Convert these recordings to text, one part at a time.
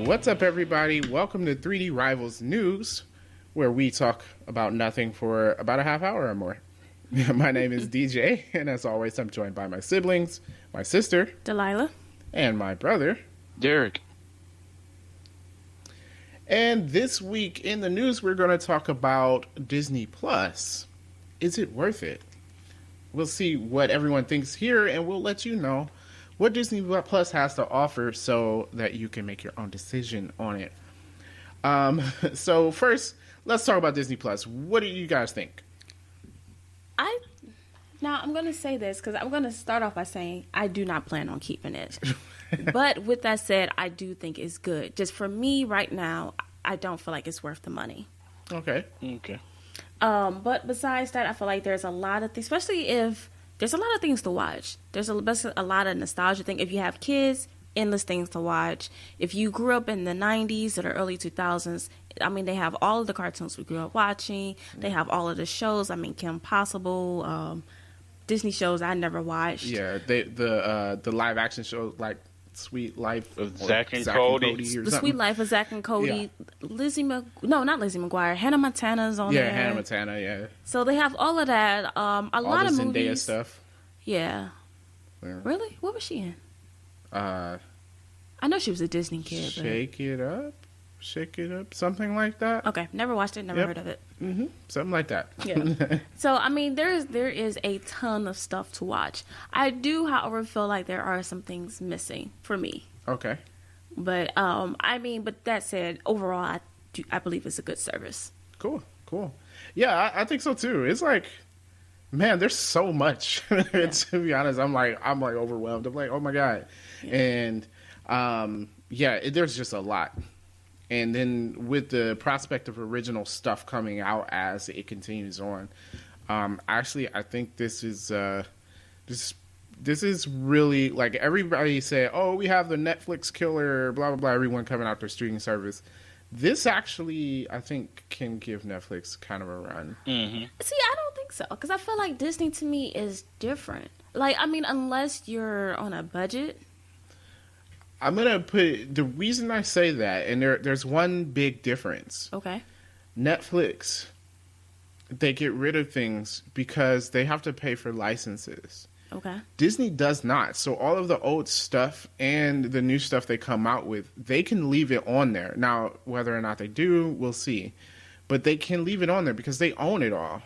What's up, everybody? Welcome to 3D Rivals News, where we talk about nothing for about a half hour or more. My name is DJ, and as always, I'm joined by my siblings, my sister, Delilah, and my brother, Derek. And this week in the news, we're going to talk about Disney Plus. Is it worth it? We'll see what everyone thinks here, and we'll let you know what Disney Plus has to offer so that you can make your own decision on it. So first, let's talk about Disney Plus. What do you guys think? I'm going to say this because I'm going to start off by saying I do not plan on keeping it. But with that said, I do think it's good. Just for me right now, I don't feel like it's worth the money. Okay. But besides that, I feel like there's a lot of things, especially if there's a lot of things to watch. There's a lot of nostalgia thing. If you have kids, endless things to watch. If you grew up in the 90s or the early 2000s, I mean, they have all of the cartoons we grew up watching. They have all of the shows. I mean, Kim Possible, Disney shows I never watched. Yeah, the live action shows like Sweet Life of Zack and Cody. The Sweet Life of Zack and Cody. Yeah. Not Lizzie McGuire. Hannah Montana's on there. Yeah, Hannah Montana, yeah. So they have all of that. A lot of Zendaya movies. Stuff. Yeah. Really? What was she in? I know she was a Disney kid. Shake It Up, something like that. Okay, never watched it, never heard of it. Mm-hmm. Something like that. Yeah. So, I mean, there is a ton of stuff to watch. I do, however, feel like there are some things missing for me. Okay. But, but that said, overall, I believe it's a good service. Cool. Yeah, I think so too. It's like, man, there's so much. Yeah. To be honest, I'm like overwhelmed. I'm like, oh my God. Yeah. And, there's just a lot. And then with the prospect of original stuff coming out as it continues on, actually, I think this is really, like, everybody say, oh, we have the Netflix killer, blah, blah, blah, everyone coming out their streaming service. This actually, I think, can give Netflix kind of a run. Mm-hmm. See, I don't think so, because I feel like Disney, to me, is different. Like, I mean, unless you're on a budget. I'm going to put, the reason I say that, and there's one big difference. Okay. Netflix, they get rid of things because they have to pay for licenses. Okay. Disney does not. So all of the old stuff and the new stuff they come out with, they can leave it on there. Now, whether or not they do, we'll see. But they can leave it on there because they own it all.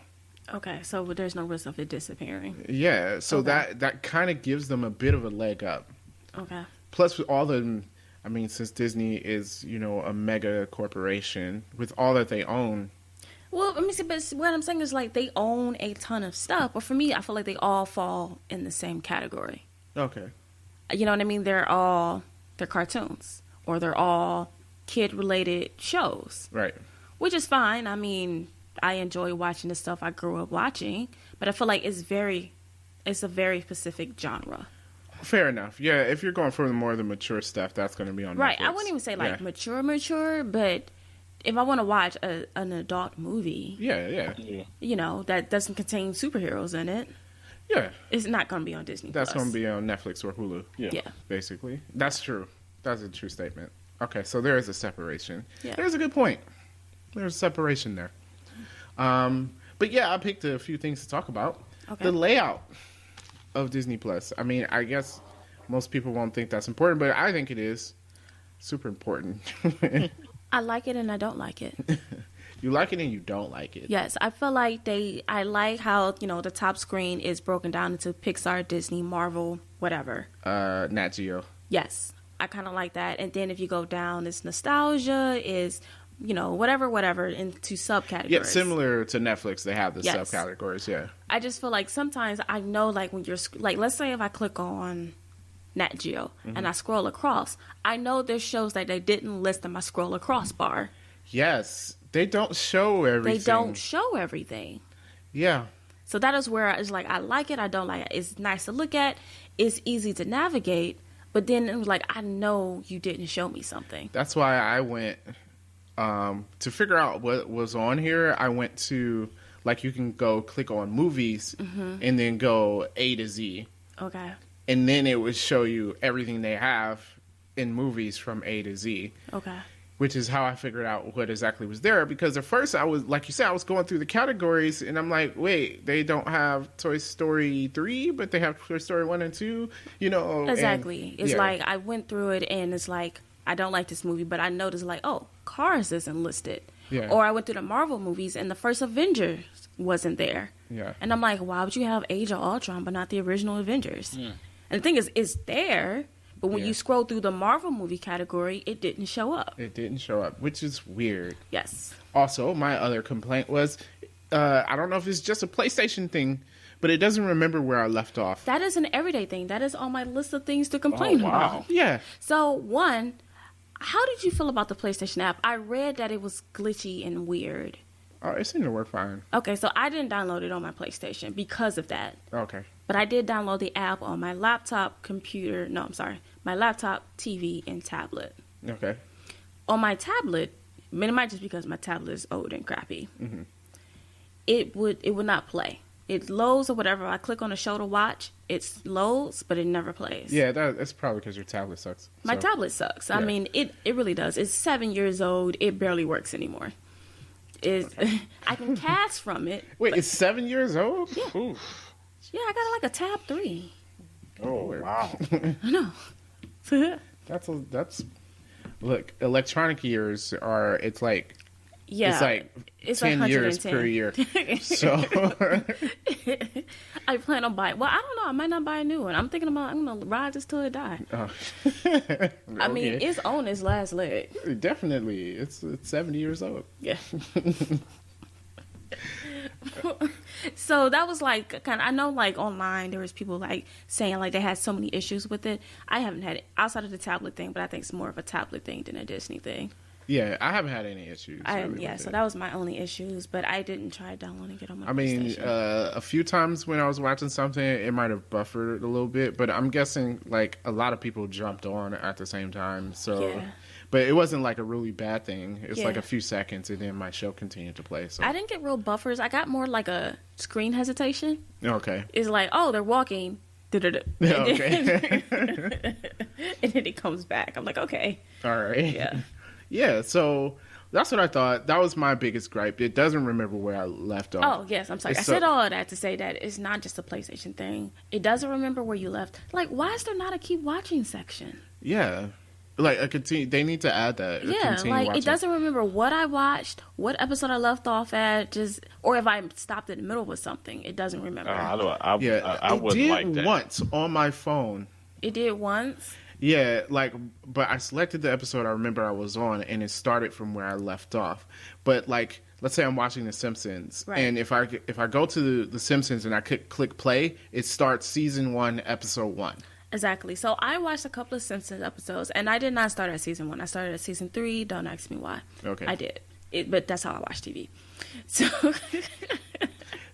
Okay, so there's no risk of it disappearing. Yeah, so that kind of gives them a bit of a leg up. Okay. Plus, with all the, I mean, since Disney is, a mega corporation, with all that they own. Well, let me see, but what I'm saying is, like, they own a ton of stuff. But for me, I feel like they all fall in the same category. Okay. You know what I mean? They're cartoons. Or they're all kid-related shows. Right. Which is fine. I mean, I enjoy watching the stuff I grew up watching. But I feel like it's a very specific genre. Fair enough. Yeah, if you're going for more of the mature stuff, that's going to be on right. Netflix. I wouldn't even say like mature, but if I want to watch an adult movie, that doesn't contain superheroes in it, it's not going to be on Disney. That's going to be on Netflix or Hulu. Yeah, basically, that's true. That's a true statement. Okay, so there is a separation. Yeah. There's a good point. There's a separation there. But yeah, I picked a few things to talk about. Okay. The layout of Disney Plus. I mean, I guess most people won't think that's important, but I think it is super important. I like it and I don't like it. You like it and you don't like it. Yes, I feel like I like how, the top screen is broken down into Pixar, Disney, Marvel, whatever. Nat Geo. Yes, I kind of like that. And then if you go down, it's nostalgia, is whatever, into subcategories. Yeah, similar to Netflix, they have the subcategories, yeah. I just feel like sometimes I know, like, when you're, like, let's say if I click on Nat Geo and I scroll across, I know there's shows that they didn't list in my scroll across bar. Yes, they don't show everything. Yeah. So that is where it's like, I like it, I don't like it. It's nice to look at, it's easy to navigate, but then it was like, I know you didn't show me something. That's why I went... to figure out what was on here, I went to, like, you can go click on movies and then go A to Z. Okay. And then it would show you everything they have in movies from A to Z. Okay. Which is how I figured out what exactly was there. Because at first I was, like you said, I was going through the categories and I'm like, wait, they don't have Toy Story 3, but they have Toy Story 1 and 2, you know. Exactly. And, it's like I went through it and it's like, I don't like this movie, but I noticed like, oh, Cars isn't listed. Yeah. Or I went through the Marvel movies and the first Avengers wasn't there. Yeah. And I'm like, why would you have Age of Ultron but not the original Avengers? And the thing is, it's there. But when you scroll through the Marvel movie category, it didn't show up. It didn't show up, which is weird. Yes. Also, my other complaint was, I don't know if it's just a PlayStation thing, but it doesn't remember where I left off. That is an everyday thing. That is on my list of things to complain about. Yeah. So, one, how did you feel about the PlayStation app? I read that it was glitchy and weird. Oh, it seemed to work fine. Okay, so I didn't download it on my PlayStation because of that. Okay. But I did download the app on my laptop, my laptop, TV, and tablet. Okay. On my tablet, I mean, it might just because my tablet is old and crappy. It would not play. It loads or whatever. I click on a show to watch, it loads, but it never plays. Yeah, that's probably because your tablet sucks. My tablet sucks. I mean, it really does. It's 7 years old. It barely works anymore. I can cast from it. Wait, it's 7 years old? Yeah. Oof. Yeah, I got like a Tab 3. Oh, wow. I know. That's look, electronic years are, it's like Yeah, it's 10 years per year. So I plan on buying. Well, I don't know. I might not buy a new one. I'm thinking about. I'm gonna ride this till it die. I mean, it's on its last leg. Definitely, it's 70 years old. Yeah. So that was like kind of. I know, like online, there was people like saying like they had so many issues with it. I haven't had it outside of the tablet thing, but I think it's more of a tablet thing than a Disney thing. Yeah, I haven't had any issues. So that was my only issues, but I didn't try downloading it on my PlayStation. A few times when I was watching something, it might have buffered a little bit, but I'm guessing like a lot of people jumped on at the same time. So, Yeah. But it wasn't like a really bad thing. It's like Yeah. a few seconds, and then my show continued to play. So I didn't get real buffers. I got more like a screen hesitation. okay, It's like, oh, they're walking. okay, And then it comes back. I'm like, okay. all right, Yeah. yeah. So that's what I thought. That was my biggest gripe. It doesn't remember where I left off. Oh, yes. I'm sorry. I said all of that to say that it's not just a PlayStation thing. It doesn't remember where you left. Like, why is there not a keep watching section? Yeah. Like a continue, they need to add that. Yeah, like it doesn't remember what I watched, what episode I left off at, or if I stopped in the middle with something, it doesn't remember. I it wouldn't did like that. once on my phone. It did once. Yeah, like, but I selected the episode I remember I was on, and it started from where I left off. But like, let's say I'm watching The Simpsons, Right. and if I go to The Simpsons and I click play, it starts season 1, episode 1. Exactly. So I watched a couple of Simpsons episodes, and I did not start at season 1. I started at season 3. Don't ask me why. Okay. I did. But that's how I watch TV. So,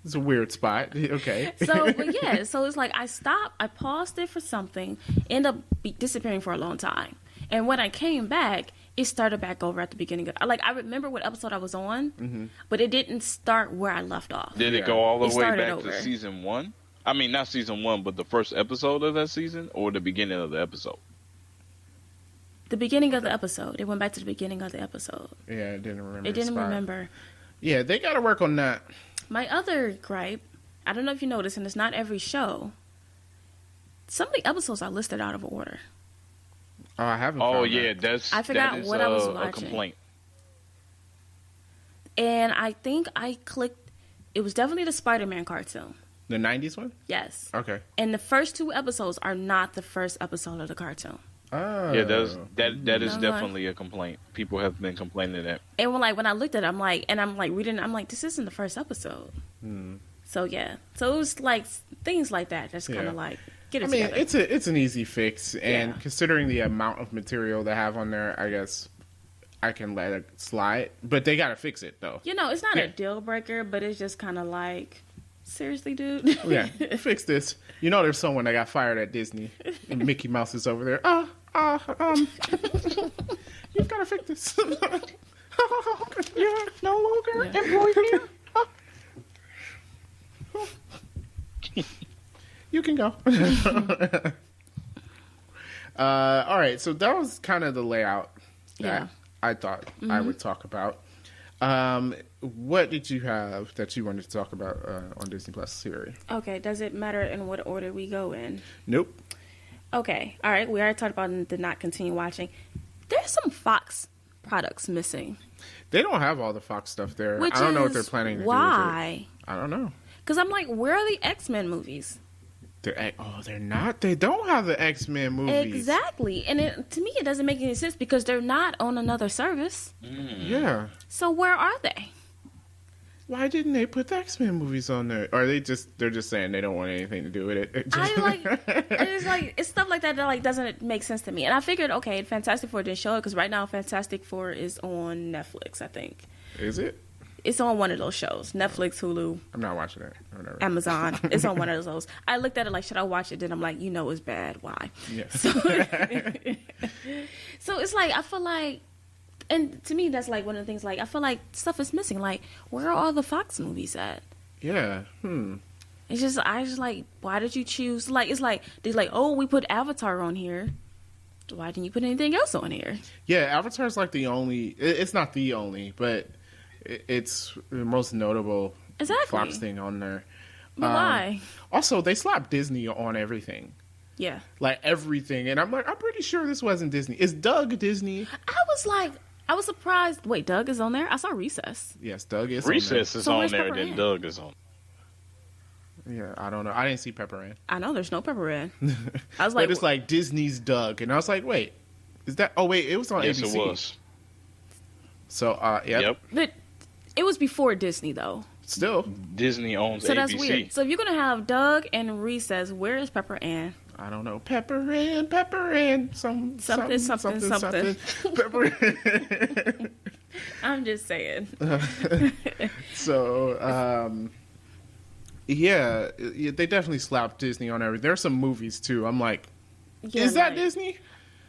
It's a weird spot. Okay. but yeah. So it's like I stopped. I paused it for something. End up disappearing for a long time. And when I came back, it started back over at the beginning. Like I remember what episode I was on, but it didn't start where I left off. Did it go all the It way started back over. to season 1? I mean, not season 1, but the first episode of that season, or the beginning of the episode? The beginning of the episode. It went back to the beginning of the episode. Yeah, it didn't remember. It the didn't spot. remember. Yeah, they got to work on that. My other gripe, I don't know if you noticed, and it's not every show. Some of the episodes are listed out of order. Oh, I haven't. Oh, found yeah, that. I forgot that is what I was a watching. complaint. And I think I clicked. It was definitely the Spider-Man cartoon. The 90s one. Yes. Okay. And the first 2 episodes are not the first episode of the cartoon. Oh. Yeah, that is No, definitely a complaint. People have been complaining that. And when I looked at it, I'm like reading. I'm like, this isn't the first episode. So yeah. So it was like things like that. Just kind Yeah. of like get it I mean, together. it's an easy fix, and Yeah. considering the amount of material they have on there, I guess I can let it slide. But they gotta fix it though. It's not Yeah. a deal breaker, but it's just kind of like, seriously, dude. Yeah, fix this. You know, there's someone that got fired at Disney, and Mickey Mouse is over there. You've got to fix this. You're no longer employed here. You can go. All right, so that was kind of the layout that Yeah. I thought I would talk about. What did you have that you wanted to talk about on Disney Plus series? Okay, does it matter in what order we go in? Nope. Okay, all right. We already talked about the not continue watching. There's some Fox products missing. They don't have all the Fox stuff there. Which I don't know what is they're planning to do why? with it. I don't know. Because I'm like, where are the X-Men movies? They're not. They don't have the X-Men movies. Exactly. And to me, it doesn't make any sense because they're not on another service. Yeah. So where are they? Why didn't they put the X-Men movies on there? Or they're just saying they don't want anything to do with it? It's stuff like that that like doesn't make sense to me. And I figured, okay, Fantastic Four didn't show it because right now Fantastic Four is on Netflix, I think. Is it? It's on one of those shows. Netflix, Hulu, I'm not watching it. Amazon. It's on one of those. I looked at it like, should I watch it? Then I'm like, it's bad. Why? Yeah. So it's like, I feel like, and to me, that's like one of the things, like, I feel like stuff is missing. Like, where are all the Fox movies at? Yeah. It's just, I just like, why did you choose? Like, it's like, they're like, oh, we put Avatar on here. Why didn't you put anything else on here? Yeah, Avatar's like the only. It's not the only, but it's the most notable Exactly. Fox thing on there. But why? Also, they slapped Disney on everything. Yeah. Like everything. And I'm like, I'm pretty sure this wasn't Disney. Is Doug Disney? I was surprised. Wait, Doug is on there? I saw Recess. Yes, Doug is Recess on is So on where's there, Pepper then Ann? Doug is on. there. Yeah, I don't know. I didn't see Pepper Ann. I know there's no Pepper in. I was like, But it's like Disney's Doug. And I was like, wait, is that? Oh, wait, it was on Yes, ABC. it was. So, yep. but it was before Disney though. Still, Disney owns So ABC. that's weird. So if you're gonna have Doug and Recess, where is Pepper Ann? I don't know. Pepper Ann. Something. Pepper Ann. I'm just saying. So, yeah, they definitely slapped Disney on everything. There's some movies too. I'm like, Yeah, is that like, Disney?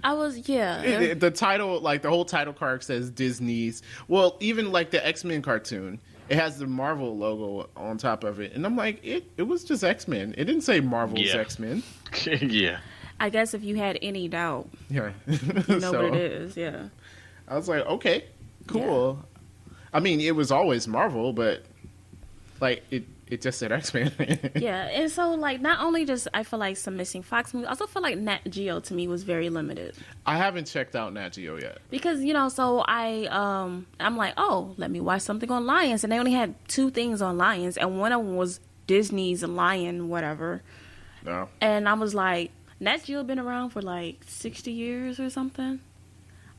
I was yeah. The title, like the whole title card says Disney's. Well, even like the X-Men cartoon, it has the Marvel logo on top of it, and I'm like, it was just X-Men. It didn't say Marvel's Yeah. X-Men. Yeah. I guess if you had any doubt, Yeah, you know what it is. Yeah. I was like, okay, cool. I mean, it was always Marvel, but like it just said X-Men. Yeah, and so like not only just I feel like some missing Fox movies, I also feel like Nat Geo to me was very limited I haven't checked out Nat Geo yet. because so I'm like, oh, let me watch something on Lions, and they only had 2 things on Lions, and one of them was Disney's Lion whatever, No. and I was like, Nat Geo been around for like 60 years or something.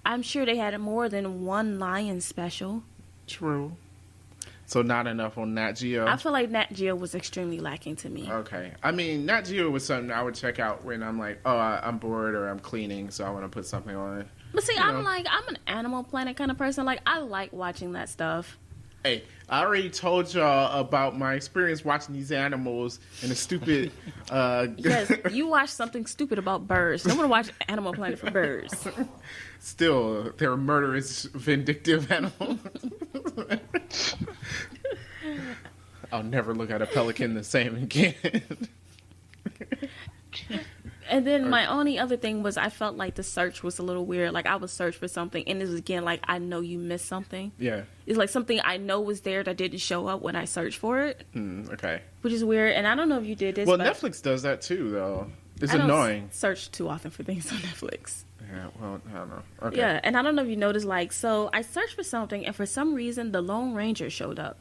I'm sure they had more than one Lion special. True. So not enough on Nat Geo. I feel like Nat Geo was extremely lacking to me. Okay. I mean, Nat Geo was something I would check out when I'm like, oh, I'm bored or I'm cleaning, so I want to put something on it. But see, You know. I'm an Animal Planet kind of person. Like, I like watching that stuff. Hey, I already told y'all about my experience watching these animals and the stupid. Yes, you watch something stupid about birds. No one watch Animal Planet for birds. Still, they're murderous, vindictive animals. I'll never look at a pelican the same again. And then my only other thing was I felt like the search was a little weird. Like I would search for something, and it was again like I know you missed something. Yeah. It's like something I know was there that didn't show up when I searched for it, Okay. which is weird. And I don't know if you did this. Well, but Netflix does that too, though. It's I don't annoying. search too often for things on Netflix. Yeah. Well, I don't know. Okay. Yeah, and I don't know if you noticed. Like, so I searched for something, and for some reason, the Lone Ranger showed up.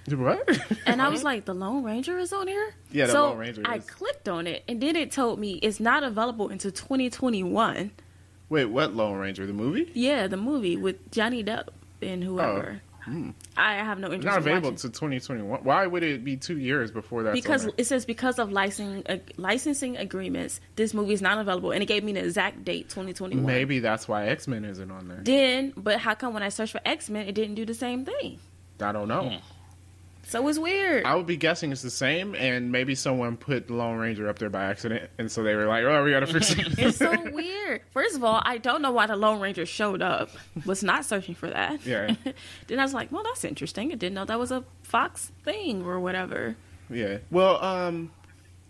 What? And I was like, the Lone Ranger is on here? Yeah, the so Lone Ranger I is. clicked on it, and then it told me it's not available until 2021. Wait, what Lone Ranger? The movie? Yeah, the movie with Johnny Depp and whoever. I have no interest It's not in available watching. until 2021. Why would it be 2 years before that? Because it says because of licensing agreements, this movie is not available, and it gave me the exact date, 2021. Maybe that's why X-Men isn't on there. Then, but how come when I searched for X-Men, it didn't do the same thing? I don't know. So it's weird. I would be guessing it's the same, and maybe someone put the Lone Ranger up there by accident, and so they were like, "Oh, we gotta fix it." It's so weird. First of all, I don't know why the Lone Ranger showed up. Was not searching for that. Yeah. Then I was like, well, that's interesting. I didn't know that was a Fox thing or whatever. Yeah. Well,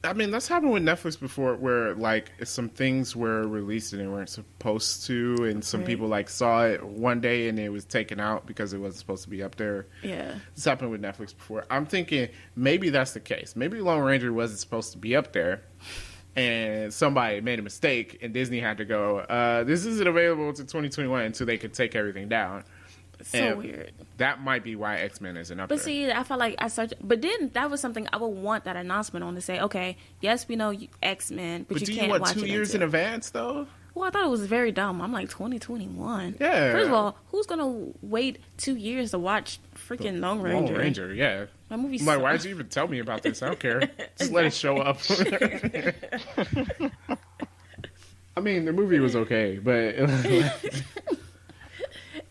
I mean, that's happened with Netflix before, where like some things were released and they weren't supposed to, and some Right. people like saw it one day and it was taken out because it wasn't supposed to be up there. Yeah. It's happened with Netflix before. I'm thinking maybe that's the case. Maybe Lone Ranger wasn't supposed to be up there, and somebody made a mistake, and Disney had to go, "This isn't available to 2021," until they could take everything down. So And weird. That might be why X-Men isn't up But there. see, I felt like I searched, but then that was something I would want that announcement on to say, okay, yes, we know X-Men, but but you do can't you want watch 2 it years in until. advance though? Well, I thought it was very dumb. I'm like 2021. Yeah. First of all, who's gonna wait 2 years to watch freaking Lone Ranger? Lone Ranger, yeah. That movie. I'm like, sucks. why'd you even tell me about this? I don't care. Just let it show up. I mean, the movie was okay, but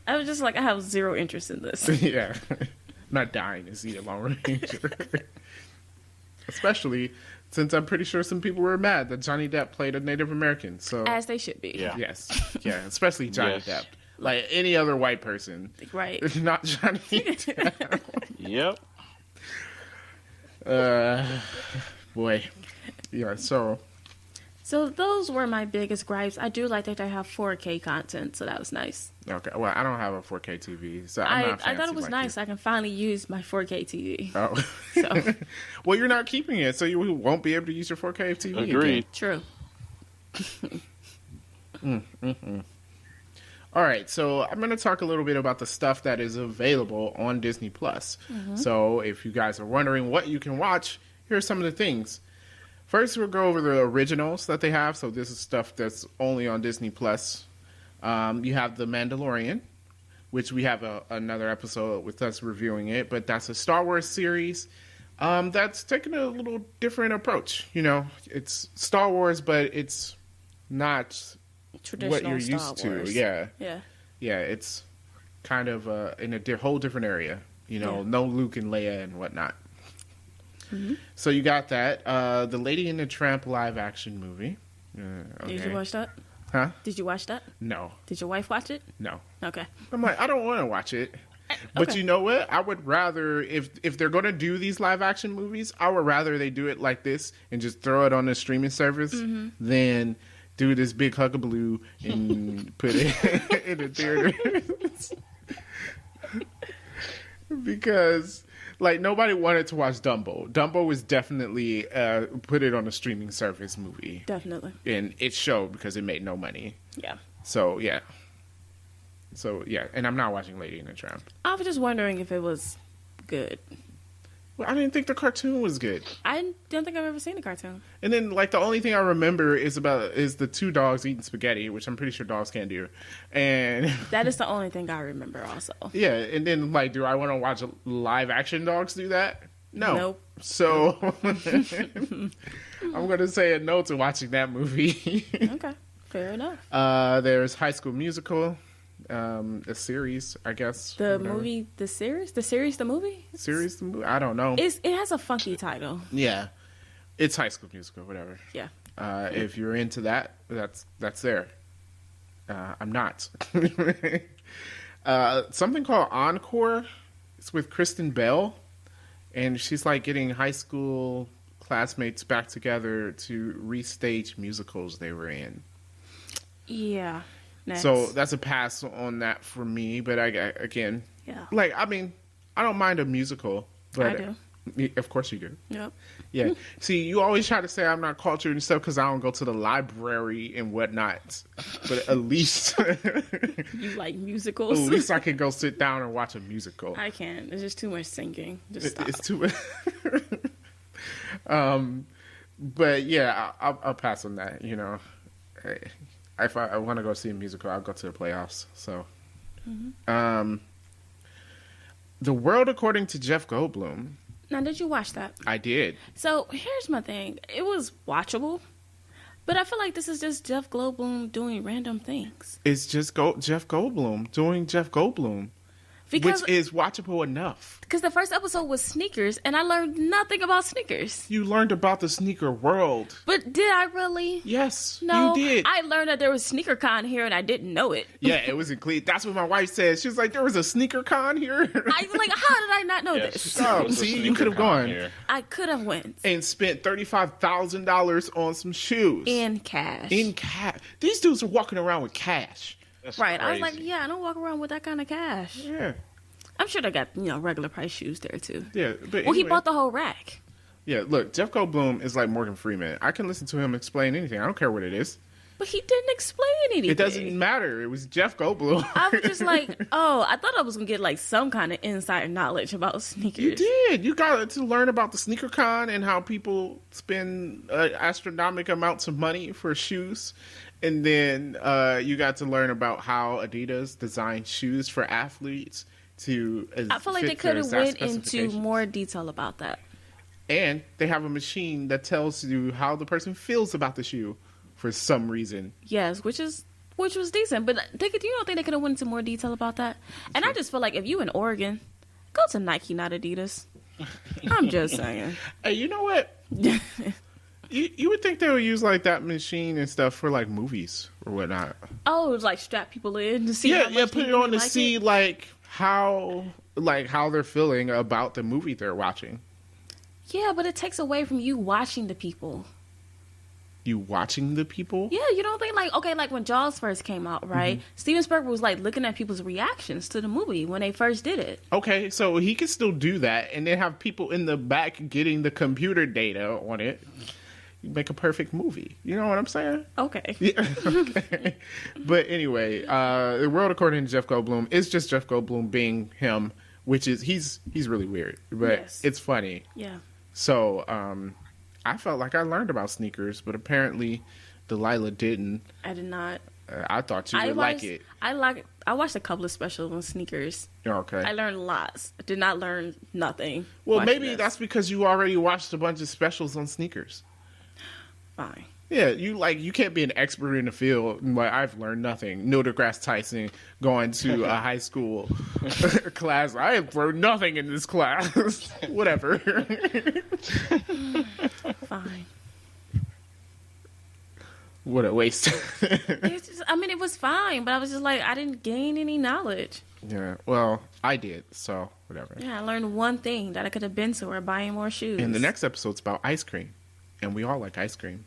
I was just like, I have zero interest in this. yeah, I'm not dying to see a Lone Ranger. Especially since I'm pretty sure some people were mad that Johnny Depp played a Native American. So As they should be. Yeah. yes, yeah, especially Johnny Yes. Depp. Like any other white person, Right. not Johnny Depp. Yep. Boy, yeah. So So those were my biggest gripes. I do like that they have 4K content, so that was nice. okay, well, I don't have a 4K TV, so I'm I not thought fancy it was like nice. you. I can finally use my 4K TV. Oh, So well, you're not keeping it, so you won't be able to use your 4K TV. Agreed. true. All right, so I'm going to talk a little bit about the stuff that is available on Disney Plus. So if you guys are wondering what you can watch, here are some of the things. First, we'll go over the originals that they have. So this is stuff that's only on Disney Plus. You have The Mandalorian, which we have another episode with us reviewing it, but that's a Star Wars series that's taking a little different approach. You know, it's Star Wars, but it's not Traditional what you're Star used Wars. to. Yeah. Yeah. It's kind of in a whole different area. You know, Yeah. no Luke and Leia and whatnot. So you got that. The Lady and the Tramp live action movie. Did you watch that? Huh? Did you watch that? No, Did your wife watch it? no. Okay. I'm like, I don't want to watch it. But Okay. you know what? I would rather, if they're going to do these live action movies, I would rather they do it like this and just throw it on the streaming service than do this big hugabaloo and put it in the theater. Because, like, nobody wanted to watch Dumbo. Dumbo was definitely put it on a streaming service movie. Definitely. And it showed because it made no money. Yeah. So, yeah. And I'm not watching Lady and the Tramp. I was just wondering if it was good. Well, I didn't think the cartoon was good. I don't think I've ever seen a cartoon. And then, like, the only thing I remember is the two dogs eating spaghetti, which I'm pretty sure dogs can do. And That is the only thing I remember also. yeah, and then, like, do I want to watch live action dogs do that? No. Nope. So I'm going to say a no to watching that movie. Okay. Fair enough. There's High School Musical, a series, I guess. The whatever. movie, the series? The movie? Series, the movie? I don't know. It has a funky title. Yeah. It's High School Musical, whatever. Yeah. If you're into that, that's there. I'm not. Something called Encore. It's with Kristen Bell, and she's like getting high school classmates back together to restage musicals they were in. Yeah. Next. So that's a pass on that for me. But again, yeah. like, I mean, I don't mind a musical, but I do. Of course you do. Yep. Yeah. See, you always try to say I'm not cultured and stuff because I don't go to the library and whatnot. But at least, You like at musicals? least I can go sit down and watch a musical. I can't. It's just too much singing. Just stop. It's too. But yeah, I'll pass on that. You know, if I want to go see a musical, I'll go to the playoffs. So, The World According to Jeff Goldblum. Now, did you watch that? I did. So here's my thing. It was watchable, but I feel like this is just Jeff Goldblum doing random things. It's just Jeff Goldblum doing Jeff Goldblum. Because which is watchable enough. the first episode was sneakers, and I learned nothing about sneakers. You learned about the sneaker world. But did I really? Yes, No, you did. I learned that there was sneaker con here, and I didn't know it. Yeah, it was in Cleveland. That's what my wife said. She was like, there was a sneaker con here. I was like, how did I not know Yes. this? Oh, It's a see, you sneaker could have con gone here. I could have went and spent $35,000 on some shoes. in cash. In cash. These dudes are walking around with cash. That's Right. I was crazy. like, yeah, I don't walk around with that kind of cash. Yeah. I'm sure they got, regular price shoes there too. Yeah. But Well, he anyway. bought the whole rack. Yeah, look, Jeff Goldblum is like Morgan Freeman. I can listen to him explain anything. I don't care what it is. But he didn't explain anything. It doesn't matter. It was Jeff Goldblum. I was just like, oh, I thought I was going to get like some kind of insider knowledge about sneakers. You did. You got to learn about the sneaker con and how people spend astronomical amounts of money for shoes. And then you got to learn about how Adidas designed shoes for athletes to I feel like they fit could their have went into specifications. more detail about that. And they have a machine that tells you how the person feels about the shoe for some reason. Yes, which was decent. But you don't think they could have went into more detail about that? And I just feel like if you in Oregon, go to Nike, not Adidas. I'm just saying. Hey, you know what? You would think they would use like that machine and stuff for like movies or whatnot. Oh, it's like strap people in to see. Yeah, how yeah, much put they it on really to like see it. how they're feeling about the movie they're watching. Yeah, but it takes away from you watching the people. You watching the people? Yeah, you don't think like when Jaws first came out, right? Steven Spielberg was like looking at people's reactions to the movie when they first did it. Okay, so he can still do that and then have people in the back getting the computer data on it. You make a perfect movie. You know what I'm saying? Okay. Yeah. Okay. But anyway, the world according to Jeff Goldblum is just Jeff Goldblum being him, which is he's really weird, but Yes. it's funny. Yeah. So I felt like I learned about sneakers, but apparently Delilah didn't. I did not. I thought you would like it. I watched a couple of specials on sneakers. Okay. I learned lots. I did not learn nothing. Well, watching maybe this. that's because you already watched a bunch of specials on sneakers. fine. Yeah, you can't be an expert in the field. Like, I've learned nothing. Neil deGrasse Tyson going to a high school class. I have learned nothing in this class. Whatever. Fine. What a waste. It was fine, but I was just like, I didn't gain any knowledge. Yeah, well, I did, so whatever. Yeah, I learned one thing that I could have been somewhere buying more shoes. And the next episode's about ice cream. And we all like ice cream.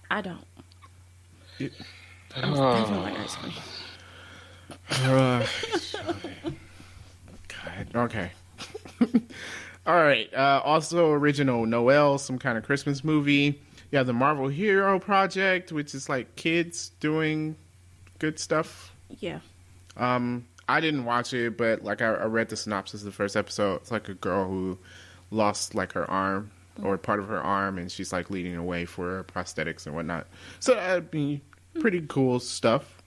I don't. It- I don't like ice cream. God, okay. All right. Also, original Noel, some kind of Christmas movie. You have the Marvel Hero Project, which is like kids doing good stuff. Yeah. I didn't watch it, but like I read the synopsis of the first episode. It's like a girl who lost like her arm or part of her arm, and she's like leading the way for prosthetics and whatnot. So that'd be pretty cool stuff.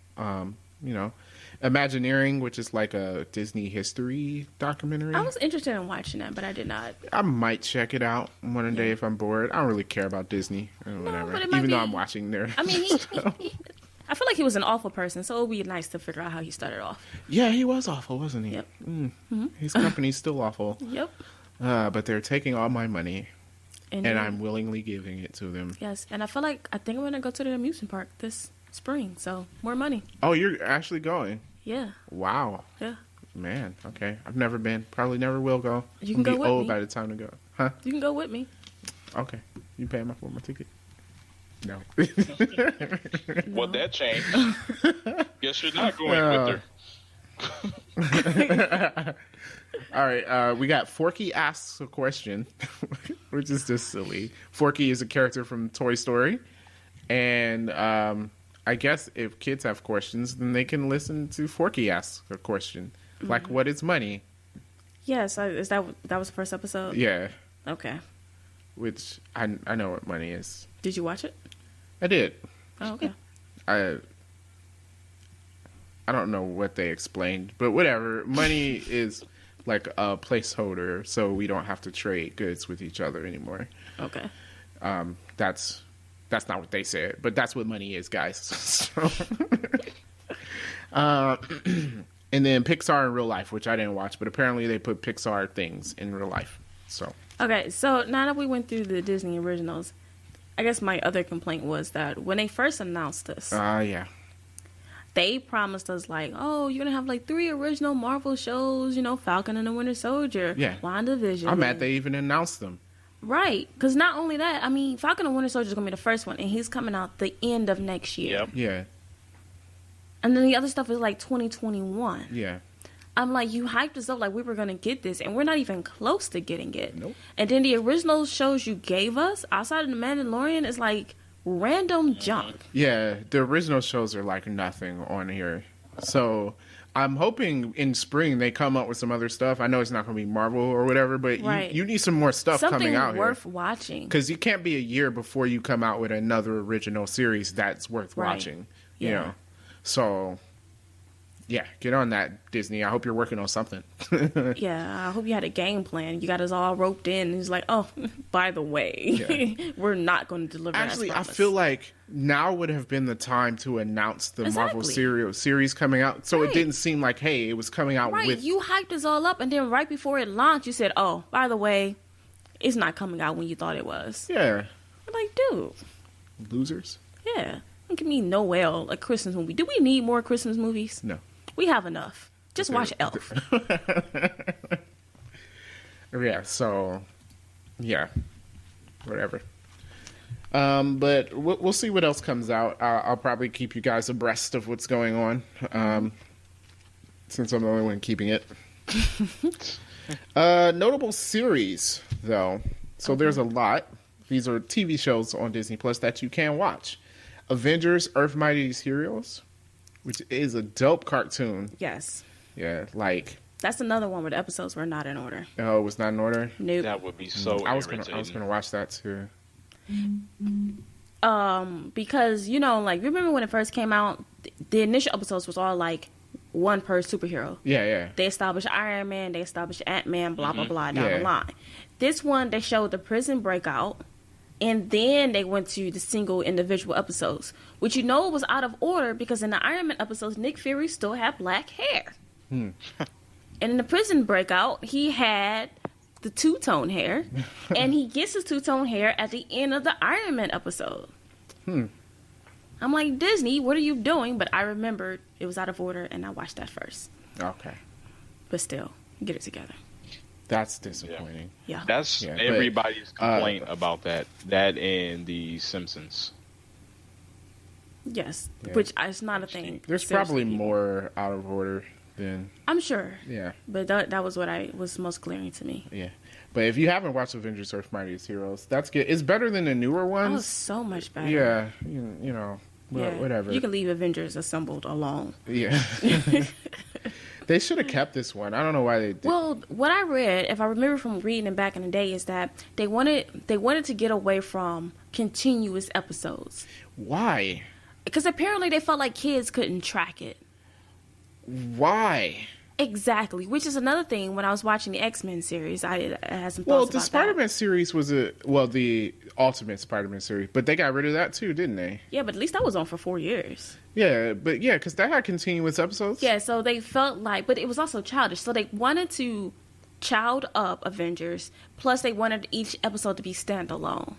Imagineering, which is like a Disney history documentary. I was interested in watching that, but I did not. I might check it out one day if I'm bored. I don't really care about Disney or whatever, but it might even though be- I'm watching their. I mean, I feel like he was an awful person, so it would be nice to figure out how he started off. Yeah, he was awful, wasn't he? Yep. His company's still awful, Yep. but they're taking all my money, and then- I'm willingly giving it to them. Yes, and I think I'm gonna go to the amusement park this spring, so more money. Oh, you're actually going? Yeah. Wow, Yeah. man. Okay, I've never been. Probably never will go. You can I'll go be with old me. by the time to go. Huh? You can go with me. Okay. You paying for my ticket? No. Well, that changed. Guess you're not going with her. All right, we got Forky asks a question, which is just silly. Forky is a character from Toy Story, and I guess if kids have questions, then they can listen to Forky ask a question, like what is money? Yes, is that was the first episode? Yeah, Okay. which I know what money is. Did you watch it? I did. Oh, okay. I don't know what they explained, but whatever. Money is like a placeholder, so we don't have to trade goods with each other anymore. Okay. That's not what they said, but that's what money is, guys. So, And then Pixar in real life, which I didn't watch, but apparently they put Pixar things in real life. So Okay, so now that we went through the Disney originals, I guess my other complaint was that when they first announced this, yeah. they promised us like, oh, you're gonna have like 3 original Marvel shows, you know, Falcon and the Winter Soldier, Yeah. WandaVision. I'm mad they even announced them. Right, because not only that, I mean, Falcon and Winter Soldier is gonna be the first one, and he's coming out the end of next year. Yep. Yeah. And then the other stuff is like 2021. Yeah. I'm like, you hyped us up like we were gonna get this, and we're not even close to getting it. Nope. And then the original shows you gave us outside of the Mandalorian is like random junk. Yeah, the original shows are like nothing on here. So I'm hoping in spring they come up with some other stuff. I know it's not going to be Marvel or whatever, but Right. you need some more stuff Something coming out worth here. watching. Because you can't be a year before you come out with another original series that's worth Right. watching. You Yeah. know? So, yeah, get on that, Disney. I hope you're working on something. Yeah, I hope you had a game plan. You got us all roped in. And it's like, oh, by the way, we're not going to deliver. Actually, as I promised. feel like now would have been the time to announce the Marvel series coming out. So Right. it didn't seem like, hey, it was coming out right. with... You hyped us all up, and then right before it launched, you said, oh, by the way, it's not coming out when you thought it was. Yeah. I'm like, dude, Losers? yeah. Don't give me Noel, a Christmas movie. Do we need more Christmas movies? No. We have enough. Just watch Elf. Yeah, so, yeah, whatever. But we'll see what else comes out. I'll probably keep you guys abreast of what's going on, since I'm the only one keeping it. Notable series, though. So there's a lot. These are TV shows on Disney Plus that you can watch. Avengers: Earth Mightiest Heroes, which is a dope cartoon. Yes. Yeah, like, That's another one where the episodes were not in order. oh, it was not in order. Nope. That would be so I was irritating. gonna watch that too. Because, you know, like, remember when it first came out, the initial episodes was all like one per superhero. Yeah. They established Iron Man, they established Ant-Man, blah, blah, blah, down Yeah. the line. This one, they showed the prison breakout, and then they went to the single individual episodes, which you know was out of order because in the Iron Man episodes, Nick Fury still had black hair. And in the prison breakout, he had the two-tone hair, and he gets his two-tone hair at the end of the Iron Man episode. I'm like, Disney, what are you doing? But I remembered it was out of order, and I watched that first. Okay. But still, get it together. That's disappointing. Yeah. That's Yeah, but, everybody's complaint about that. That and the Simpsons. Yes, Yeah. which is not a thing. There's Seriously, probably people. more out of order than I'm sure, yeah. but that was what I was most glaring to me. Yeah. But if you haven't watched Avengers: Earth Mightiest Heroes, that's good. It's better than the newer Oh, ones. so much better. Yeah, you know, well, Yeah. whatever. You can leave Avengers Assembled alone. Yeah. They should have kept this one. I don't know why they did. Well, what I read, if I remember from reading it back in the day, is that they wanted to get away from continuous episodes Why? because apparently they felt like kids couldn't track it. Why? Exactly, which is another thing. When I was watching the X-Men series, I had some thoughts Well, about the that. Spider-Man series was the Ultimate Spider-Man series, but they got rid of that too, didn't they? Yeah, but at least that was on for 4 years. Yeah, but yeah, because that had continuous episodes. Yeah, so they felt like, but it was also childish. So they wanted to child up Avengers, plus they wanted each episode to be standalone,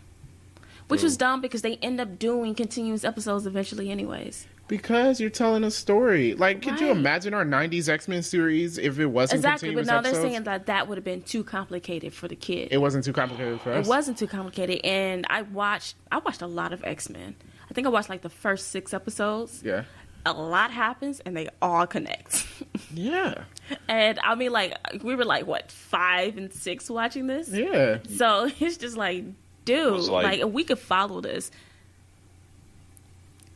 which was dumb because they end up doing continuous episodes eventually, anyways. Because you're telling a story. Like, could you Right. imagine our '90s X-Men series if it wasn't Exactly, but continuous now episodes? they're saying that would have been too complicated for the kid. It wasn't too complicated for us. It wasn't too complicated, and I watched a lot of X-Men. I think I watched like the first 6 episodes. Yeah. A lot happens, and they all connect. Yeah. And I mean, like, we were like, what, 5 and 6 watching this? Yeah. So it's just like, dude, was like- like we could follow this.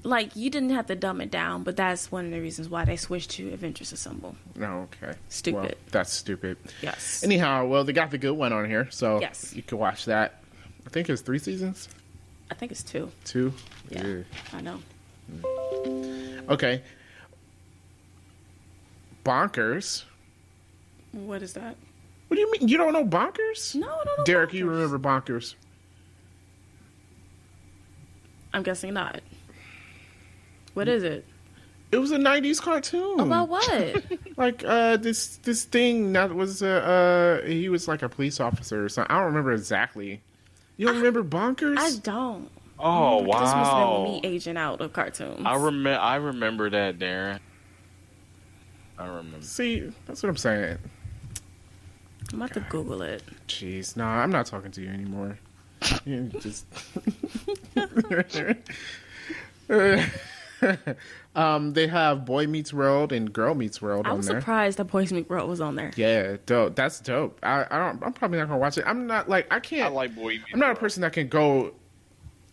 Like, you didn't have to dumb it down, but that's one of the reasons why they switched to Avengers Assemble. No, okay. Stupid. Well, that's stupid. Yes. Anyhow, well, they got the good one on here, so Yes. you can watch that. I think it's 3 seasons. I think it's 2. 2. Yeah. I know. Okay. Bonkers. What is that? What do you mean? You don't know Bonkers? No, I don't know. Derek, you Bonkers. remember Bonkers? I'm guessing not. What is it? It was a '90s cartoon. About what? Like this thing that was he was like a police officer or something. I don't remember exactly. You don't remember Bonkers? I don't. Oh This must have wow! been me aging out of cartoons. I remember that, Darren. I remember. See, that's what I'm saying. I'm about to Google it. Jeez, nah, I'm not talking to you anymore. You just. They have Boy Meets World and Girl Meets World I on was there. surprised that Boys Meet World was on there. Yeah, dope. That's dope. I'm probably not gonna watch it. I'm not like I can't. I like Boy Meets I'm not a World. person that can go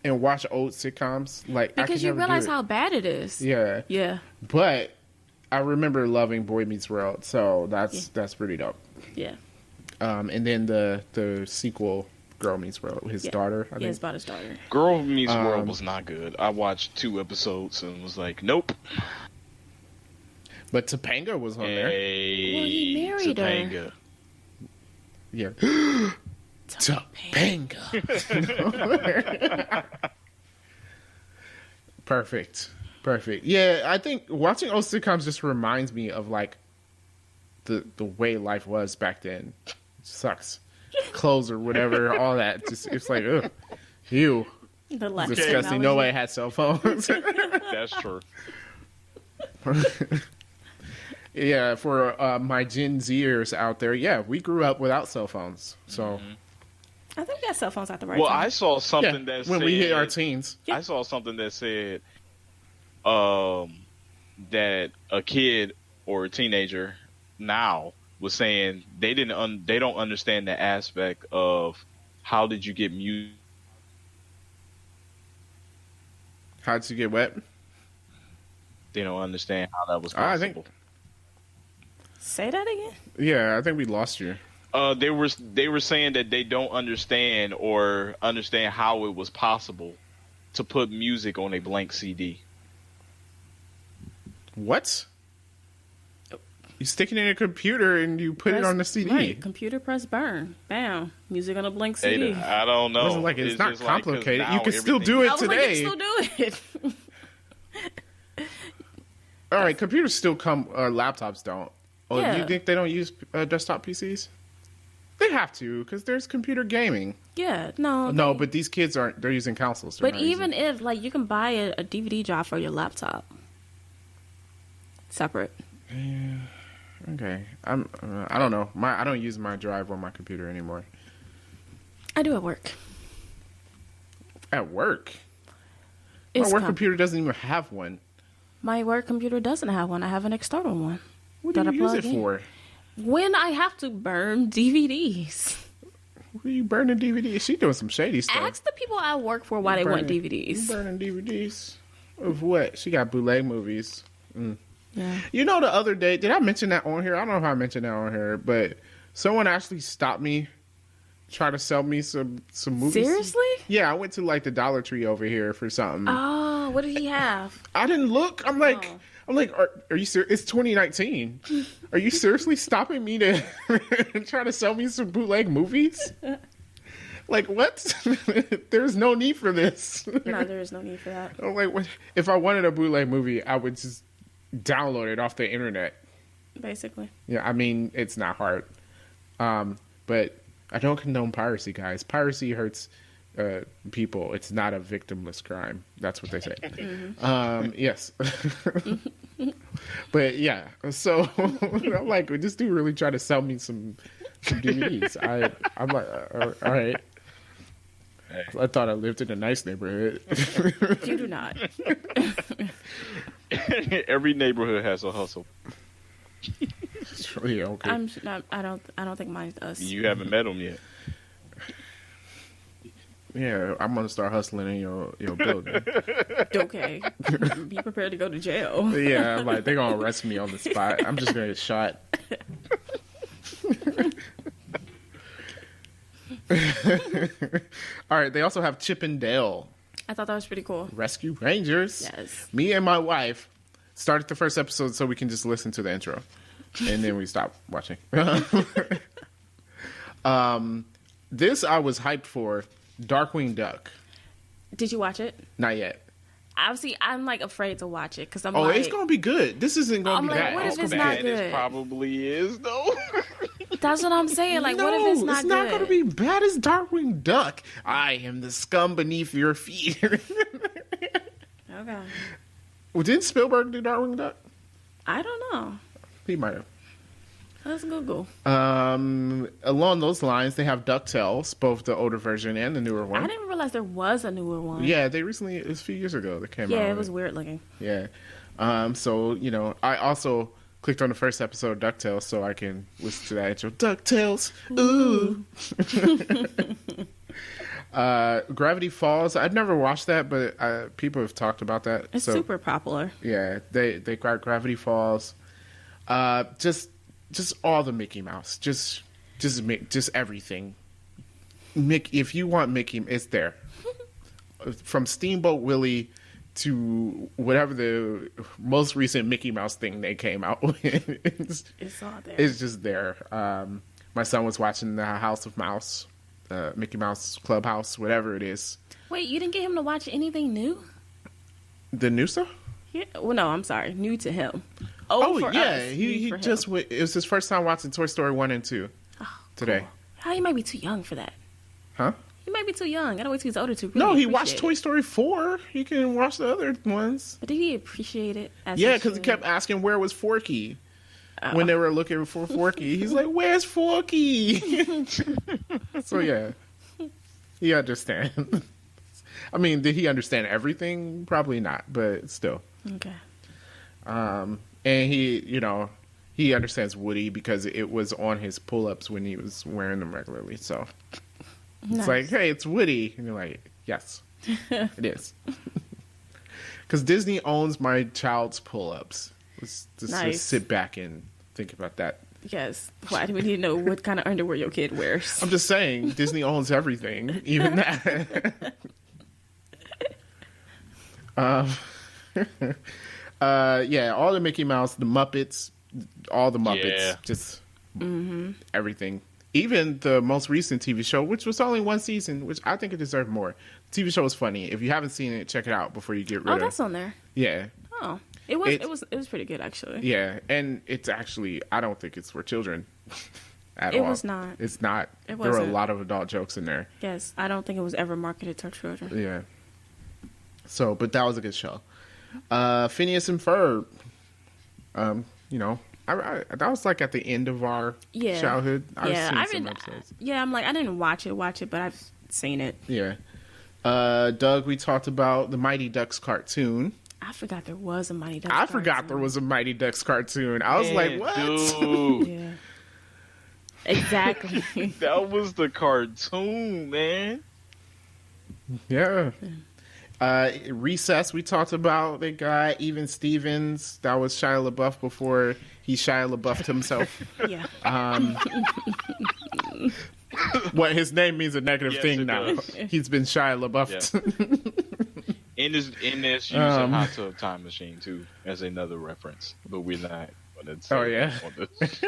and watch old sitcoms. Like I Because can you never do realize it. how bad it is. Yeah, Yeah. but I remember loving Boy Meets World, so that's pretty dope. Yeah. And then the sequel, Girl Meets World, his Yeah. daughter. I Yeah, think. it's about his daughter. Girl Meets World was not good. I watched 2 episodes and was like, nope. But Topanga was on there. Hey, Well, he married her. Topanga. Yeah. Topanga. Topanga. Perfect. Yeah, I think watching old sitcoms just reminds me of like the way life was back then. It sucks. Clothes or whatever, all that. Just it's like, ugh. Ew. The last Disgusting. Nobody had cell phones. That's true. Yeah, for my Gen Zers out there, yeah, we grew up without cell phones. So, I think we got cell phones at the right Well, time. I saw yeah, something that when said, we hit our teens. I saw something that said that a kid or a teenager now was saying they don't understand the aspect of how did you get music. How'd you get wet? They don't understand how that was I think- possible. Say that again? Yeah, I think we lost you. They were saying that they don't understand or understand how it was possible to put music on a blank CD. What? You stick it in a computer and you put it Press- on the CD. Right. Computer press burn. Bam. Music on a blank CD. I don't know. It wasn't like it's not just like, 'cause complicated. now You can still everything- do it I was like, today. you still do it. All right, computers still come. Laptops don't. Oh, Yeah. you think they don't use desktop PCs? They have to because there's computer gaming. Yeah, no. No, but these kids aren't. They're using consoles. They're But not even using- if, like, you can buy a DVD drive for your laptop. Separate. okay, I don't know. I don't use my drive on my computer anymore. I do at work. At work, It's my work com- computer doesn't even have one. My work computer doesn't have one. I have an external one. What do That I you use plug it in. for? When I have to burn DVDs. What are you burning DVDs? She doing some shady stuff. Ask the people I work for why they want You DVDs. burning DVDs of what? She got bootleg movies. Yeah. You know, the other day, did I mention that on here? I don't know if I mentioned that on here, but someone actually stopped me, tried to sell me some movies. Seriously? Yeah, I went to like the Dollar Tree over here for something. Oh, what did he have? I didn't look. I'm like, Oh. are you serious? It's 2019. Are you seriously stopping me to try to sell me some bootleg movies? Like what? There's no need for this. No, there is no need for that. I'm like, what? If I wanted a bootleg movie, I would just download it off the internet. Basically. Yeah, I mean, it's not hard. But I don't condone piracy, guys. Piracy hurts people. It's not a victimless crime. That's what they say. Yes. But yeah, so I'm like, this dude really tried to sell me some DVDs. I'm like, all right. I thought I lived in a nice neighborhood. You do not. Every neighborhood has a hustle. Yeah, okay. I don't think mine does. You haven't met them yet. Yeah, I'm gonna start hustling in your building. Okay. Be prepared to go to jail. Yeah, I'm like they're gonna arrest me on the spot. I'm just gonna get shot. All right. They also have Chip and Dale I thought that was pretty cool. Rescue Rangers. Yes. Me and my wife started the first episode so we can just listen to the intro, and then we stopped watching. This I was hyped for. Darkwing Duck. Did you watch it? Not yet. Obviously, I'm like afraid to watch it because I'm Oh, like, it's gonna be good. This isn't gonna I'm be like, bad. what if it's Bad not it good? probably is though. That's what I'm saying. Like, no, what if it's not good? not gonna be bad as Darkwing Duck. I am the scum beneath your feet. Okay. Well, didn't Spielberg do Darkwing Duck? I don't know. He might have. Let's Google. Along those lines, they have DuckTales, both the older version and the newer one. I didn't realize there was a newer one. Yeah, they recently, it was a few years ago that came out. Yeah, it with was weird looking. Yeah. So, you know, I also clicked on the first episode of DuckTales so I can listen to that intro. DuckTales. Ooh. Gravity Falls. I'd never watched that, but people have talked about that. It's super popular. Yeah, they got Gravity Falls. Just all the Mickey Mouse. Just everything. If you want Mickey, it's there. From Steamboat Willie to whatever the most recent Mickey Mouse thing they came out with. It's all there. It's just there. My son was watching the House of Mouse, Mickey Mouse Clubhouse, whatever it is. Wait, you didn't get him to watch anything new? The new stuff? Yeah. Well, no, I'm sorry. New to him. Oh, for yeah. us, He new for just him. went, it was his first time watching Toy Story 1 and 2 today. Cool. Oh, he might be too young for that. Huh? He might be too young. I gotta wait till he's older to really No, he appreciate watched Toy it. Story 4. He can watch the other ones. But did he appreciate it? As Yeah, because he should? kept asking where was Forky Oh. when they were looking for Forky. He's like, "Where's Forky?" So yeah, he understands. I mean, did he understand everything? Probably not, but still. Okay. And he understands Woody because it was on his pull-ups when he was wearing them regularly. So Nice. it's like, "Hey, it's Woody," and you're like, "Yes, it is." Because Disney owns my child's pull-ups. Let's just Nice. sit back and think about that. Yes. Why do we need to know what kind of underwear your kid wears? I'm just saying, Disney owns everything, even that. Yeah, all the Mickey Mouse, the Muppets, all the Muppets, Yeah. just everything. Even the most recent TV show, which was only one season, which I think it deserved more. The TV show was funny. If you haven't seen it, check it out before you get rid Oh, of it. that's on there. Yeah. Oh, it was. It's- It was pretty good actually. Yeah, and it's actually, I don't think it's for children at It all. was not. It's not. It There were a wasn't. lot of adult jokes in there. Yes, I don't think it was ever marketed to children. Yeah. So, but that was a good show. Phineas and Ferb. You know, I that was like at the end of our Yeah. childhood. I've Yeah, seen I've some been. episodes. Yeah, I'm like I didn't watch it, but I've seen it. Yeah. Doug, we talked about the Mighty Ducks cartoon. I forgot there was a Mighty Ducks. I forgot there was a Mighty Ducks cartoon. I was like, Man, what? Dude, Yeah. Exactly. that was the cartoon, man. Yeah. Recess, we talked about. They got Even Stevens. That was Shia LaBeouf before he Shia LaBeoufed himself. Yeah. What his name means a negative Yes, thing it now. does. He's been Shia LaBeoufed. In this use a hot tub time machine too as another reference, but we're not. Gonna say Oh, yeah. on this.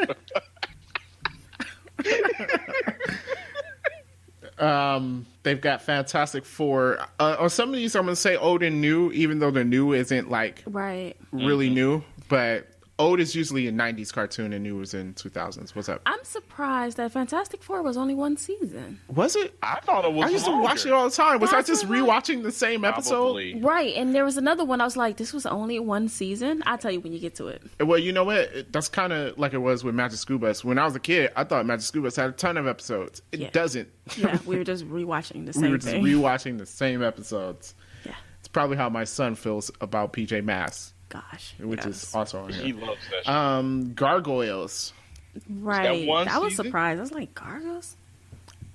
They've got Fantastic Four. On some of these, I'm going to say old and new, even though the new isn't like Right. really new. But old is usually a 90s cartoon and new was in 2000s. What's up? I'm surprised that Fantastic Four was only one season. Was it? I thought it was. I used to longer. watch it all the time. Was I That's just what I- rewatching the same episode? Probably. Right, and there was another one. I was like, this was only one season. I'll tell you when you get to it. Well, you know what? That's kind of like it was with Magic School Bus. When I was a kid, I thought Magic School Bus had a ton of episodes. It Yeah. doesn't. Yeah, we were just rewatching the same We were just thing. rewatching the same episodes. Yeah. It's probably how my son feels about PJ Masks, Gosh. which yes. is also on He here. loves that shit. Gargoyles. Right. one I was season? surprised. I was like, Gargoyles?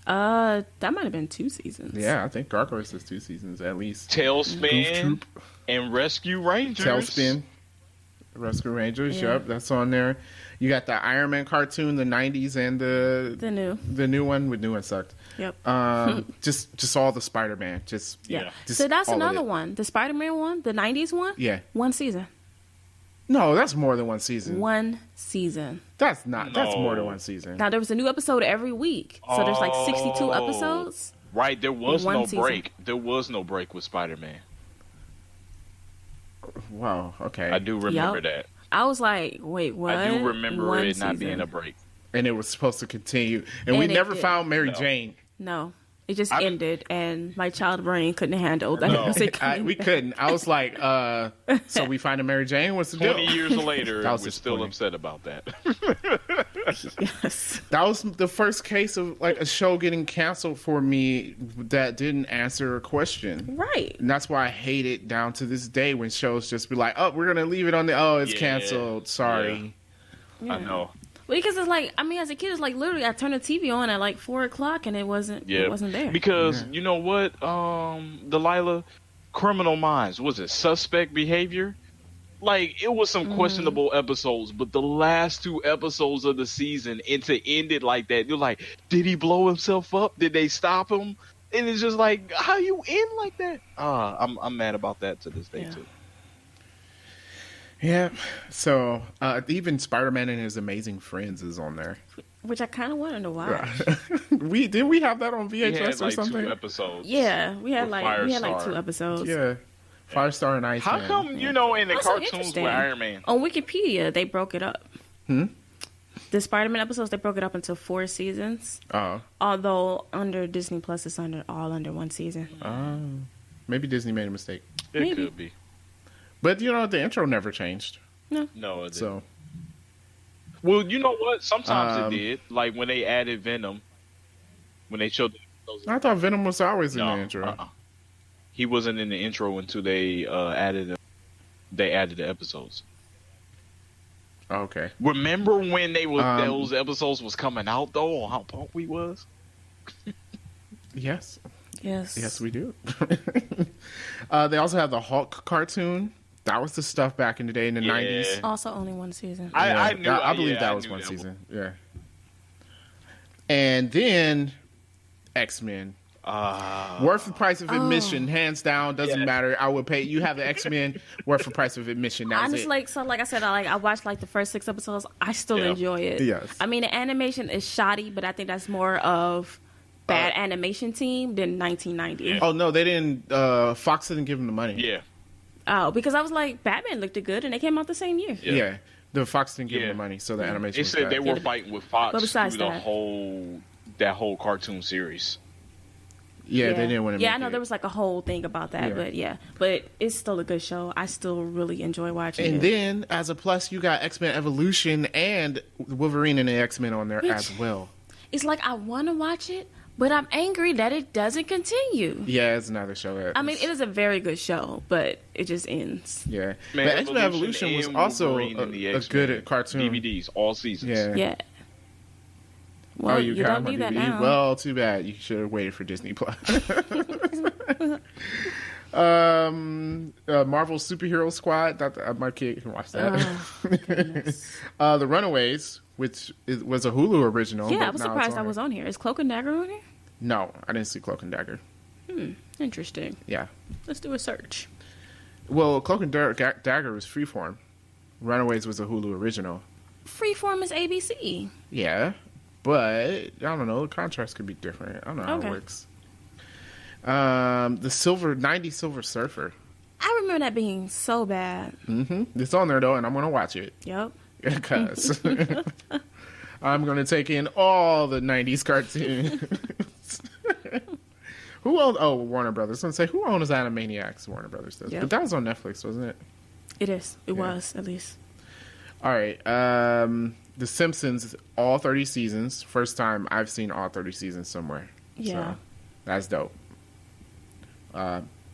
That might have been 2 seasons. Yeah, I think Gargoyles is 2 seasons at least. Goof Tailspin Troop, and Rescue Rangers. Tailspin, Rescue Rangers. Yeah. Yep, that's on there. You got the Iron Man cartoon, the 90s, and The new. one. The new one sucked. Yep. Just all the Spider-Man. Just Yeah. just So that's all of another it. one. The Spider-Man one, the 90s one? Yeah. 1 season. No, that's more than one season. 1 season. That's not. That's No. more than one season. Now, there was a new episode every week. So there's like 62 Oh. episodes. Right, there was One no season. break. There was no break with Spider-Man. Wow. Okay. I do remember Yup. that. I was like, wait, what? I do remember One it not season. being a break. And it was supposed to continue, and we And it never did. found Mary No. Jane. No, it just I- ended, and my child brain couldn't handle that. No. music coming We back. couldn't. I was like, so we find a Mary Jane. What's the deal? 20 years later, That was we're still disappointing. upset about that. Yes. That was the first case of like a show getting canceled for me that didn't answer a question. Right. And that's why I hate it down to this day when shows just be like, oh, we're going to leave it on the, oh, it's Yeah. canceled. Sorry. I know. Well, because it's like, I mean, as a kid, it's like literally I turned the TV on at like 4:00 and it wasn't there. Because you know what, Delilah, Criminal Minds, was it Suspect Behavior? Like, it was some questionable episodes, but the last two episodes of the season, and to end it like that, you're like, did he blow himself up? Did they stop him? And it's just like, how you end like that? I'm mad about that to this day Yeah. too. Yeah. So even Spider-Man and His Amazing Friends is on there. Which I kind of wanted to watch. we have that on He VHS had or like something? 2 episodes. Yeah, we had With like Firestar. 2 episodes. Yeah. Firestar and Iceman. How come, you know, in the Also cartoons interesting. with Iron Man? On Wikipedia, they broke it up. Hmm? The Spider-Man episodes, they broke it up into 4 seasons. Oh. Although under Disney Plus, it's all under 1 season. Maybe Disney made a mistake. It Maybe. could be. But you know, the intro never changed. No, it didn't. So Well, you know what? Sometimes Um, it did. Like when they added Venom, when they showed those. I thought Venom was always in No, the intro. he wasn't in the intro until they added the episodes. Okay. Remember when Um, those episodes was coming out though? On how pumped we was. Yes. Yes. Yes, we do. They also have the Hulk cartoon. That was the stuff back in the day in the Yeah. 90s. Also only 1 season. I knew. I believe yeah, that I was knew one that season. Yeah. And then X-Men. Worth the price of admission, hands down. Doesn't Yeah. matter. I would pay. You have the X-Men. Worth the price of admission. That's Honestly, it. like I said, I watched like the first 6 episodes. I still Yeah. enjoy it. Yes. I mean, the animation is shoddy, but I think that's more of bad animation team than 1990. Yeah. Oh no, they didn't. Fox didn't give them the money. Yeah. Oh, because I was like, Batman looked good, and they came out the same year. Yeah. The Fox didn't give them Yeah. the money, so the animation. They was said bad. they were fighting with Fox But through besides the that- whole cartoon series. Yeah, they didn't want to. Yeah, make I know it. there was like a whole thing about that, but it's still a good show. I still really enjoy watching And it. then, as a plus, you got X-Men Evolution and Wolverine and the X-Men on there as well. It's like I want to watch it, but I'm angry that it doesn't continue. Yeah, it's another show. That I mean, it is a very good show, but it just ends. Yeah, Man, but X-Men Evolution was and also Wolverine and the a X-Men good cartoon. DVDs all seasons. Yeah. Yeah. Well, Oh, you got don't my do that DVD? now. Well, too bad. You should have waited for Disney Plus. Marvel Superhero Squad. That my kid can watch that. The Runaways, which was a Hulu original. yeah, but I was now it's surprised I on was there. on here. Is Cloak and Dagger on here? No, I didn't see Cloak and Dagger. Interesting. Yeah. Let's do a search. Well, Cloak and Dagger was Freeform. Runaways was a Hulu original. Freeform is ABC. Yeah, but I don't know. The contracts could be different. I don't know how Okay. it works. The 90 Silver Surfer. I remember that being so bad. It's on there though, and I'm gonna watch it Yep. because I'm gonna take in all the 90s cartoons. Who owns? Oh, Warner Brothers. I was gonna say who owns Animaniacs? Warner Brothers does, Yep. but that was on Netflix, wasn't it? It is. It was, at least. All right. The Simpsons, all 30 seasons. First time I've seen all 30 seasons somewhere. Yeah. So, that's dope.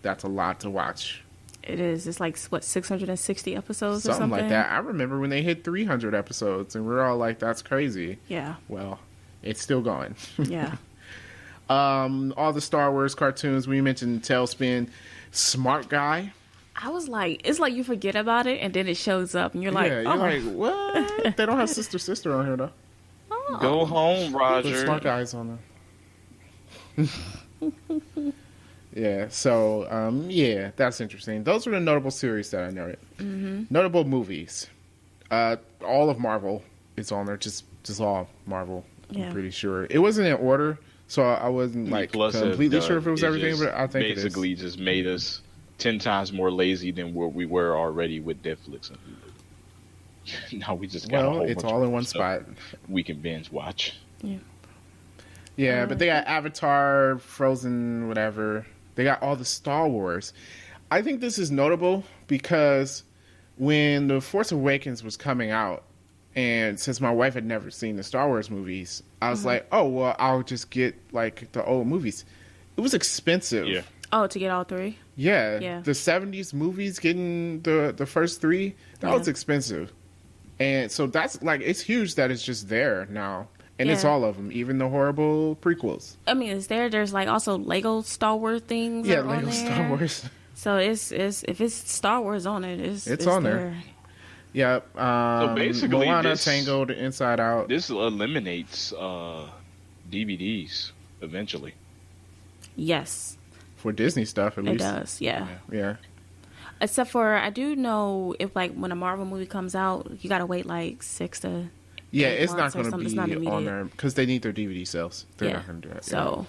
That's a lot to watch. It is. It's like, what, 660 episodes or Something something? like that. I remember when they hit 300 episodes, and we're all like, that's crazy. Yeah. Well, it's still going. Yeah. All the Star Wars cartoons. We mentioned Tailspin. Smart Guy. I was like, it's like you forget about it, and then it shows up, and you're like, yeah, oh. you're like, what? They don't have Sister on here, though. oh. Go home, The Roger. Smart Guy's on there. Yeah, so yeah, that's interesting. Those are the notable series that I noted. Notable movies. All of Marvel is on there. Just all Marvel. Yeah. I'm pretty sure it wasn't in order, so I wasn't like Plus, completely it, sure if it was everything. just But I think it is. basically just made us 10 times more lazy than where we were already with Netflix and Hulu. Now we just got a Well, whole it's bunch all of in one stuff spot. we can binge watch. Yeah. Yeah, but they got Avatar, Frozen, whatever. They got all the Star Wars. I think this is notable because when The Force Awakens was coming out, and since my wife had never seen the Star Wars movies, I was like, oh, well, I'll just get, like, the old movies. It was expensive. Yeah. Oh, to get all three? Yeah. Yeah. The 70s movies, getting the first three, that was expensive. And so that's, like, it's huge that it's just there now. And it's Yeah. all of them, even the horrible prequels. I mean, there's like also Lego Star Wars things. Yeah, are on Lego there. Star Wars. So it's if it's Star Wars on it, it's on there. Yep. So basically, Moana, this- Tangled, Inside Out. This eliminates DVDs eventually. Yes, For Disney stuff, at it least. does. Yeah. Yeah. Except for I do know if like when a Marvel movie comes out, you gotta wait like 6 to Yeah, 8 it's not months or going to something. It's be not on immediate. there because they need their DVD sales. They're Yeah. not going to do that. So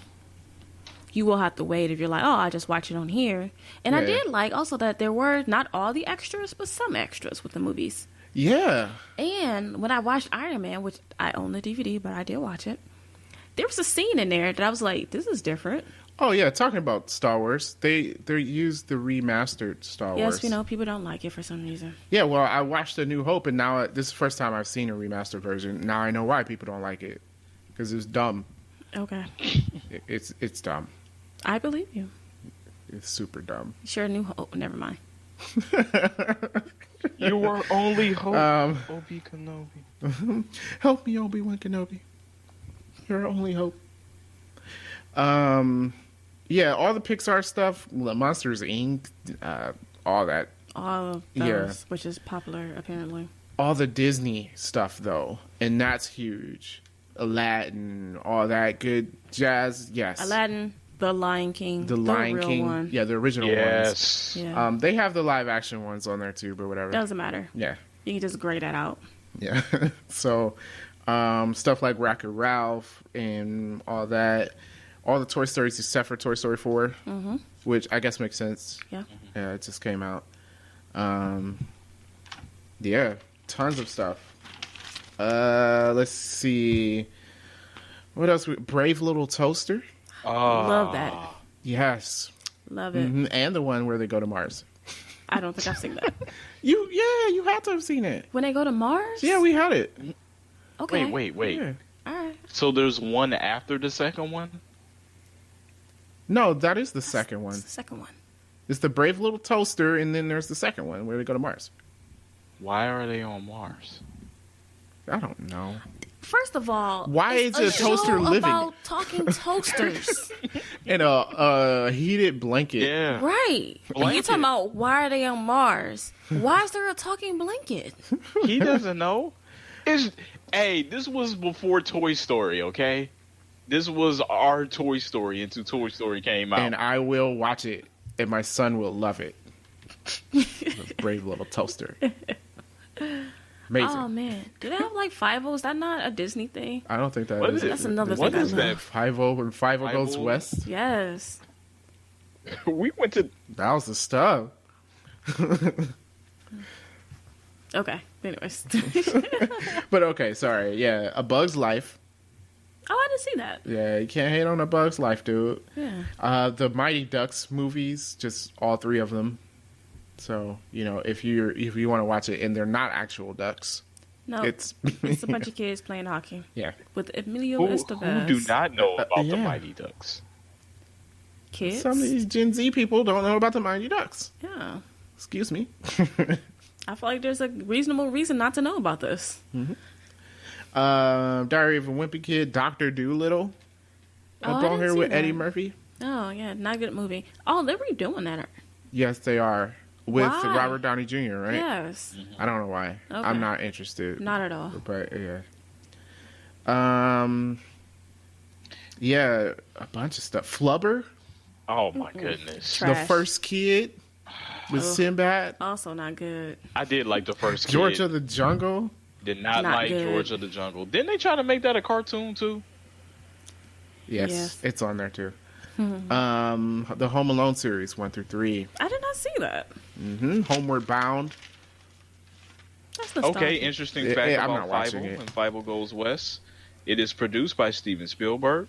you will have to wait if you're like, oh, I just watch it on here. And I Yeah. did like also that there were not all the extras, but some extras with the movies. Yeah. And when I watched Iron Man, which I own the DVD, but I did watch it, there was a scene in there that I was like, this is different. Oh, yeah. Talking about Star Wars, they used the remastered Star Wars. Yes, you know, people don't like it for some reason. Yeah, well, I watched A New Hope, and now this is the first time I've seen a remastered version. Now I know why people don't like it because it's dumb. Okay. It's dumb. I believe you. It's super dumb. Sure, New Hope. Never mind. You were only hope, Um, Obi Kenobi. Help me, Obi-Wan Kenobi. Your only hope. Yeah, all the Pixar stuff, Monsters Inc., all that. All of those, Yeah. which is popular, apparently. All the Disney stuff, though, and that's huge. Aladdin, all that good jazz, yes. Aladdin, The Lion King, The Lion real King, one. yeah, the original ones. Yes. Yeah. They have the live action ones on there too, but whatever. Doesn't matter. Yeah, You can just grade that out. yeah. So, stuff like Wreck-It Ralph and all that, all the Toy Stories except for Toy Story 4, which I guess makes sense. Yeah. Yeah, it just came out. Yeah, tons of stuff. Let's see. What else? Brave Little Toaster. Love that. Yes. Love it. Mhm, and the one where they go to Mars. I don't think I've seen that. You had to have seen it. When they go to Mars? Yeah, we had it. Okay. Wait. Yeah. All right. So there's one after the second one? No, that is the second one. It's the second one. It's the Brave Little Toaster, and then there's the second one where they go to Mars. Why are they on Mars? I don't know. First of all, Why it's is a toaster show living? about talking toasters, In a heated blanket. Yeah. right? And you're Blanket. talking about why are they on Mars? Why is there a talking blanket? He doesn't know. Hey, this was before Toy Story, okay? This was our Toy Story until Toy Story came out. And I will watch it, and my son will love it. The Brave Little Toaster. Amazing. Oh man, do they have like 5-0? Is that not a Disney thing? I don't think that What is is it? That's another What thing I is love. that? 5-0 when 5-0 goes 5-0? west. Yes. We went to That was the stuff. Okay. Anyways. But okay, sorry. Yeah, A Bug's Life. Oh, I didn't see that. Yeah, you can't hate on A Bug's Life, dude. Yeah. The Mighty Ducks movies, just all three of them. So, you know, if you want to watch it and they're not actual ducks, No, it's it's a bunch of kids playing hockey yeah. with Emilio who Estevez. do not know about the yeah. Mighty Ducks. Kids. Some of these Gen Z people don't know about the Mighty Ducks. Yeah. Excuse me. I feel like there's a reasonable reason not to know about this. Diary of a Wimpy Kid, Dr. Doolittle. Oh, I Up on didn't here see with Eddie that. Murphy. Oh, yeah, not a good movie. Oh, they're redoing that. Yes, they are. With Why? Robert Downey Jr., right? Yes. I don't know why. Okay. I'm not interested. Not at all. But yeah. Yeah, a bunch of stuff. Flubber, Oh my goodness. Trash. The First Kid with Ugh. Sinbad. Also not good. I did like the first kid. George of the Jungle. Did not Not like good. George of the Jungle. Didn't they try to make that a cartoon too? Yes, Yes. it's on there too. The Home Alone series 1 through 3. I did not see that. Homeward Bound. That's nostalgic. Okay, interesting Yeah, fact I'm about not watching Fievel it. and Fievel Goes West. It is produced by Steven Spielberg,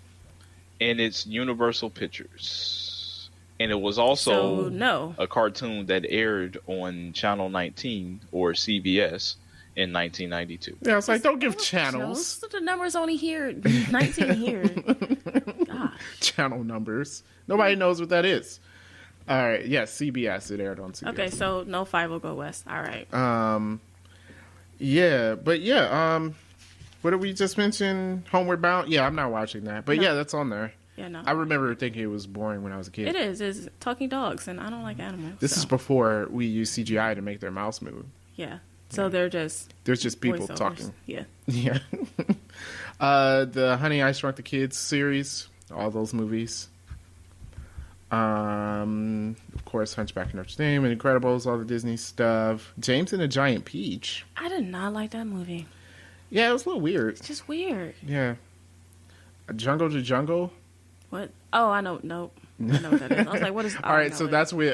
and it's Universal Pictures. And it was also So, no. a cartoon that aired on Channel 19 or CBS in 1992. Yeah, it's like, don't give Those channels. the numbers only here. 19 here. God. Channel numbers. Nobody knows what that is. All right. Yes, CBS. It aired on CBS. Okay, so no 5 will go west. All right. Yeah, but yeah, what did we just mention? Homeward Bound? Yeah, I'm not watching that. But No. yeah, that's on there. Yeah, no. I remember thinking it was boring when I was a kid. It is. It's talking dogs, and I don't like animals. This is before we used CGI to make their mouths move. Yeah. So they're just There's just people voiceovers. talking. Yeah. Yeah. The Honey, I Shrunk the Kids series, all those movies. Of course, Hunchback of Notre Dame, and Incredibles, all the Disney stuff. James and the Giant Peach. I did not like that movie. Yeah, it was a little weird. It's just weird. Yeah. Jungle to Jungle. What? Oh, I know. Nope. I know what that is. I was like, what is? All right, so that's with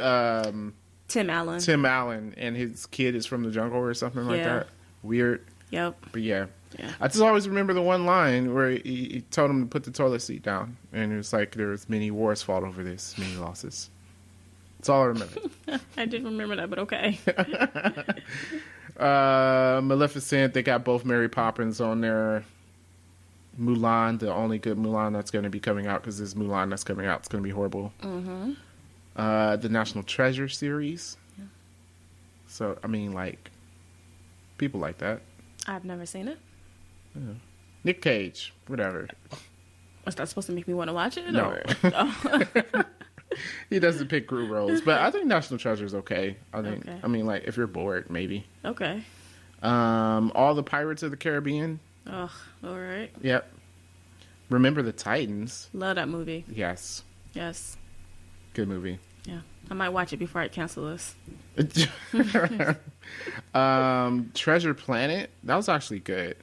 Tim Allen. Tim Allen, and his kid is from the jungle or something like Yeah. that. Weird. Yep. But yeah. Yeah. I just always remember the one line where he told him to put the toilet seat down. And it was like there was many wars fought over this, many losses. That's all I remember. I didn't remember that, but okay. Maleficent, they got both Mary Poppins on there. Mulan, the only good Mulan that's going to be coming out, because this Mulan that's coming out is going to be horrible. Mm-hmm. The National Treasure series. Yeah. So, I mean, like, people like that. I've never seen it. Nick Cage, whatever. Was that supposed to make me want to watch it? No. Or? Oh. He doesn't pick group roles, but I think National Treasure is okay. Okay. I mean, like, if you're bored, maybe. Okay. All the Pirates of the Caribbean. Oh, all right. Yep. Remember the Titans. Love that movie. Yes. Yes. Good movie. Yeah. I might watch it before I cancel this. Treasure Planet. That was actually good.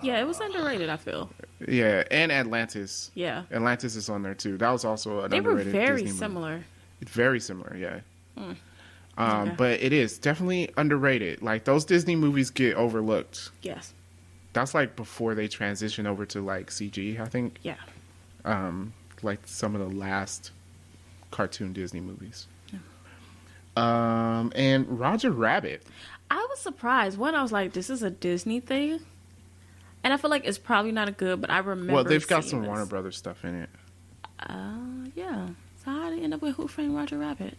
Yeah, it was underrated, I feel. Yeah, and Atlantis. Yeah. Atlantis is on there too. That was also an They were underrated very Disney movie. similar. It's very similar, yeah. Okay. But it is definitely underrated. Like, those Disney movies get overlooked. Yes. That's like before they transition over to like CG, I think. Yeah. Like some of the last cartoon Disney movies. Yeah. And Roger Rabbit. I was surprised. One, I was like, this is a Disney thing. And I feel like it's probably not a good, but I remember. Well, they've got seeing some this. Warner Brothers stuff in it. Yeah. So how did it end up with Who Framed Roger Rabbit?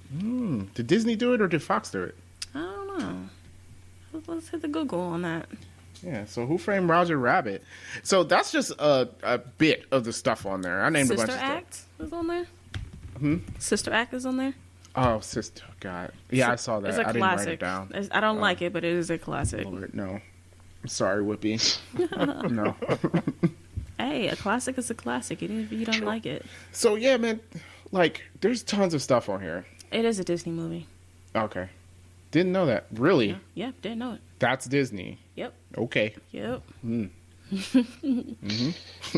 Did Disney do it or did Fox do it? I don't know. Let's hit the Google on that. Yeah, so Who Framed Roger Rabbit? So that's just a bit of the stuff on there. I named a bunch Sister of stuff. Act is on there. Sister Act is on there. Oh, Sister, God. Yeah, I saw that. It's a I didn't classic. write it down. I don't like it, but it is a classic. Lord, no. I'm sorry, Whoopi. No. Hey, a classic is a classic, even if you don't like it. So, yeah, man, like, there's tons of stuff on here. It is a Disney movie. Okay. Didn't know that. Really? Yeah, didn't know it. That's Disney. Yep. Okay. Yep.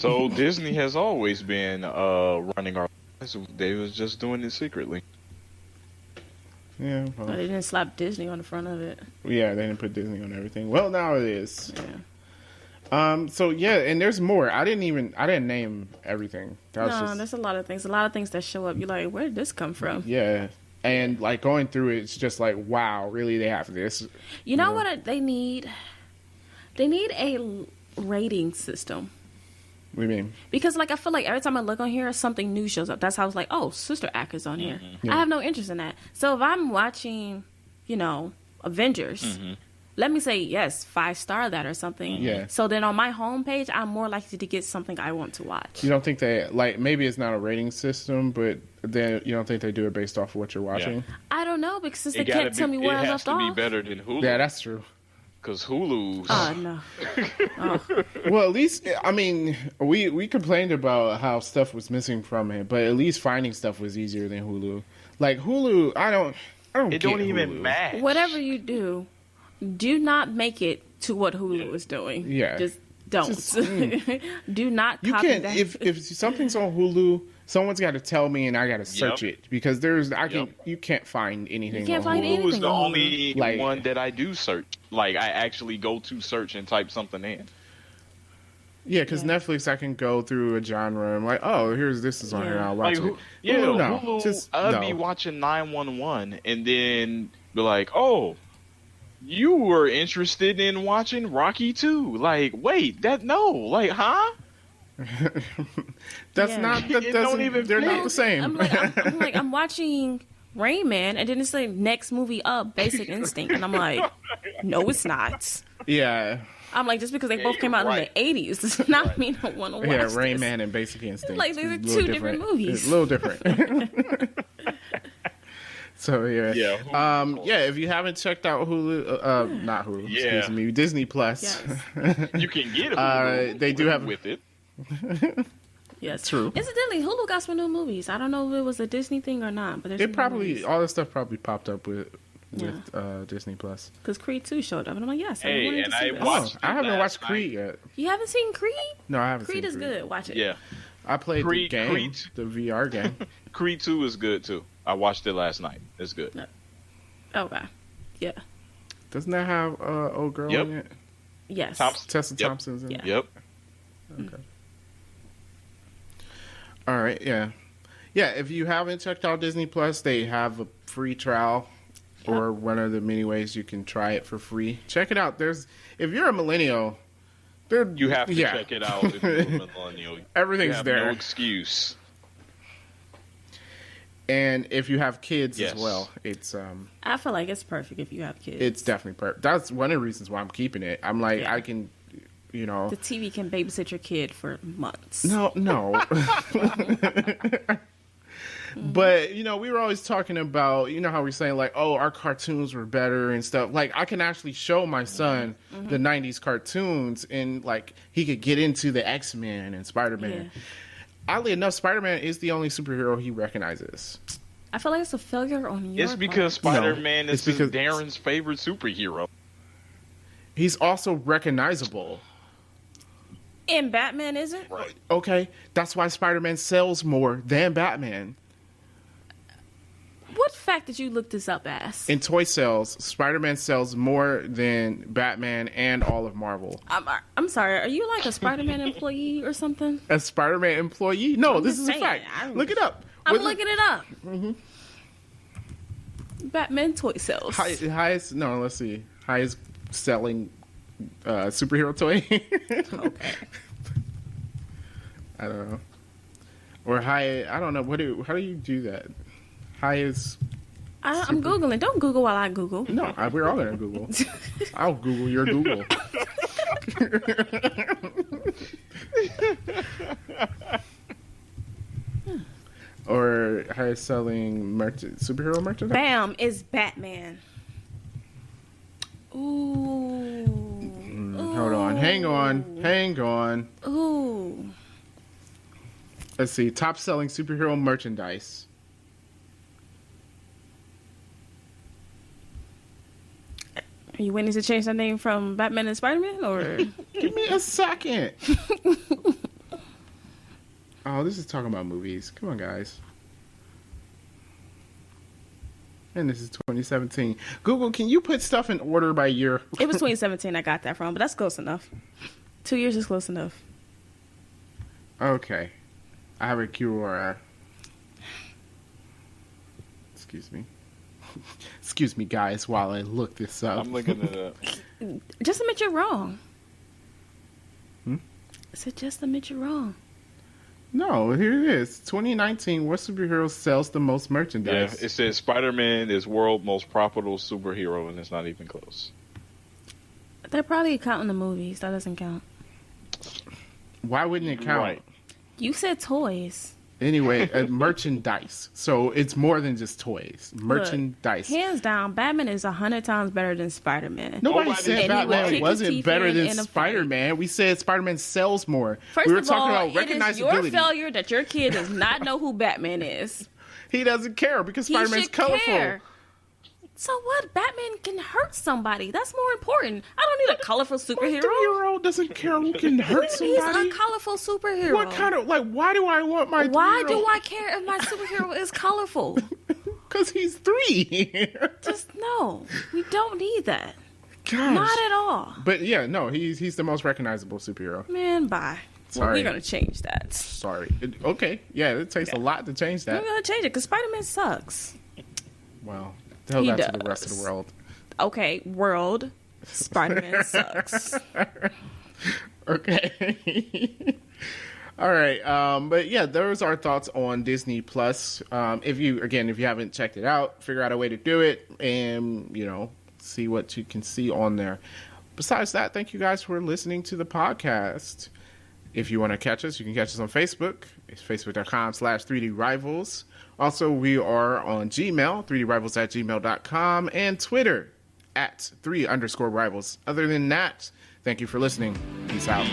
So Disney has always been running our lives. They was just doing it secretly. Yeah, But well, they didn't slap Disney on the front of it. yeah, they didn't put Disney on everything. Well, now it is. Yeah. So, yeah, and there's more. I didn't name everything. That was No, just, there's a lot of things. A lot of things that show up. You're like, where did this come from? yeah. And, like, going through it, it's just like, wow, really, they have this? You know what they need? They need a rating system. What do you mean? Because, like, I feel like every time I look on here, something new shows up. That's how I was like, oh, Sister Act is on here. Yeah. I have no interest in that. So if I'm watching, Avengers, let me say, yes, 5-star that or something. Yeah. So then on my homepage, I'm more likely to get something I want to watch. You don't think they, like, maybe it's not a rating system, but then you don't think they do it based off of what you're watching? I don't know, because they It gotta can't tell me be. where It I has left to be off. better than Hulu. Yeah, that's true. Because Hulu's. Oh, no. Oh. Well, at least, I mean, we complained about how stuff was missing from it, but at least finding stuff was easier than Hulu. Like, Hulu, I don't It get don't even Hulu. match. Whatever you do not make it to what Hulu is doing. Yeah. Just Don't. Just, Do not You copy can't that. if something's on Hulu, someone's got to tell me and I got to search it because you can't find anything. You can't on find Hulu. Hulu is anything the on only Like- one that I do search. Like I actually go to search and type something in. Yeah, because Yeah. Netflix, I can go through a genre. I'm like, oh, this is on here. I'll watch Like, it. yeah, Hulu, no. Hulu, Just, I'd no. be watching 911 and then be like, oh, you were interested in watching Rocky 2. Like, wait, huh? That's Yeah. not. That It don't doesn't. even They're fit. not the same. I'm watching Rain Man, and then it's like next movie up, Basic Instinct, and I'm like, no, it's not. Yeah, I'm like, just because they both came out right. in the 80s does not mean I want to watch yeah. this. Rain Man and Basic Instinct. Like, these are is a little two different movies. It's a little different. So yeah, Yeah, Hulu, yeah. If you haven't checked out Hulu, not Hulu, Yeah. excuse me, Disney Plus. Yes. You can get it. They do have- with it. Yes, True. Incidentally, Hulu got some new movies. I don't know if it was a Disney thing or not, but there's It probably all this stuff probably popped up with Yeah. Disney Plus. because Creed 2 showed up, and I'm like, yes, I Hey, wanted and to see I this. watched I haven't last watched night. Creed yet. You haven't seen Creed? No, I haven't Creed seen is good. Watch it. Yeah, I played the Creed- game, Creed. the VR game. Creed 2 is good too. I watched it last night. It's good. Okay. Yeah. Doesn't that have old girl Yep. in it? Yes. Thompson. Tessa Yep. Thompson's in it. Yeah. Yep. Okay. All right, yeah. Yeah, if you haven't checked out Disney Plus, they have a free trial or one of the many ways you can try it for free. Check it out. If you're a millennial, You have to check it out if you're a millennial. Everything's You have there. No excuse. And if you have kids Yes. as well, it's I feel like it's perfect if you have kids. it's definitely perfect. That's one of the reasons why I'm keeping it. I'm like, Yeah. I can, you know, The TV can babysit your kid for months. no. But you know, we were always talking about, you know, how we're saying like, oh, our cartoons were better and stuff. Like, I can actually show my son the '90s cartoons, and like he could get into the X-Men and Spider-Man. Yeah. Oddly enough, Spider-Man is the only superhero he recognizes. I feel like it's a failure on your It's because part. Spider-Man No, it's is because- Darren's favorite superhero. He's also recognizable. And Batman isn't? Right. Okay, that's why Spider-Man sells more than Batman. What fact did you look this up as? In toy sales, Spider-Man sells more than Batman and all of Marvel. I'm sorry, are you like a Spider-Man employee or something? A Spider-Man employee? No, I'm this just is a saying, fact. I'm- Look it up. I'm What's looking it up. Batman toy sales. highest? No, let's see. Highest selling superhero toy. Okay. I don't know. Or high? I don't know. How do you do that? Highest? I'm Googling. Don't Google while I Google. No, we're all gonna Google. I'll Google your Google. Or highest selling superhero merchandise? Bam is Batman. Ooh. Hold on. Hang on. Ooh. Let's see. Top selling superhero merchandise. Are you waiting to change that name from Batman and Spider-Man, or Give me a second. Oh, this is talking about movies. Come on, guys. And this is 2017. Google, can you put stuff in order by year? it was 2017 I got that from, but that's close enough. 2 years is close enough. Okay. I have a QR. Excuse me. Excuse me, guys, while I look this up. I'm looking it up. Just admit you're wrong. Hmm? I said just admit you're wrong. No, here it is. 2019, what superhero sells the most Yeah, merchandise? it says Spider-Man is world most profitable superhero, and it's not even close. They're probably counting the movies. That doesn't count. Why wouldn't it count? Right. You said toys. Anyway, merchandise. So it's more than just toys. Merchandise. Hands down, Batman is 100 times better than Spider-Man. Nobody Nobody- said And he would Batman kick his wasn't teeth better in than a fight. Spider-Man. We said Spider-Man sells more. First we were of talking all, about it is your recognizability. failure that your kid does not know who Batman is. He doesn't care because He Spider-Man's should colorful. care. So what? Batman can hurt somebody. That's more important. I don't need a colorful My superhero. 3-year-old doesn't care who can hurt He's somebody. a colorful superhero. What kind of, like, why do I want my Why 3-year-old? do I care if my superhero is colorful? Because he's 3. Just no. We don't need that. Gosh. Not at all. But yeah, no, he's the most recognizable superhero. Man, bye. Well, Sorry. we're gonna change that. Sorry. Okay. Yeah, it takes a lot to change We're that. gonna change it because Spider-Man sucks. Well, tell He that to the rest of does. the world. Okay, world. Spider-Man sucks. Okay. All right. But yeah, those are our thoughts on Disney Plus. If you haven't checked it out, figure out a way to do it and, see what you can see on there. Besides that, thank you guys for listening to the podcast. If you want to catch us, you can catch us on Facebook. It's facebook.com/3drivals. Also, we are on Gmail, 3drivals@gmail.com, and Twitter @3_rivals. Other than that, thank you for listening. Peace out.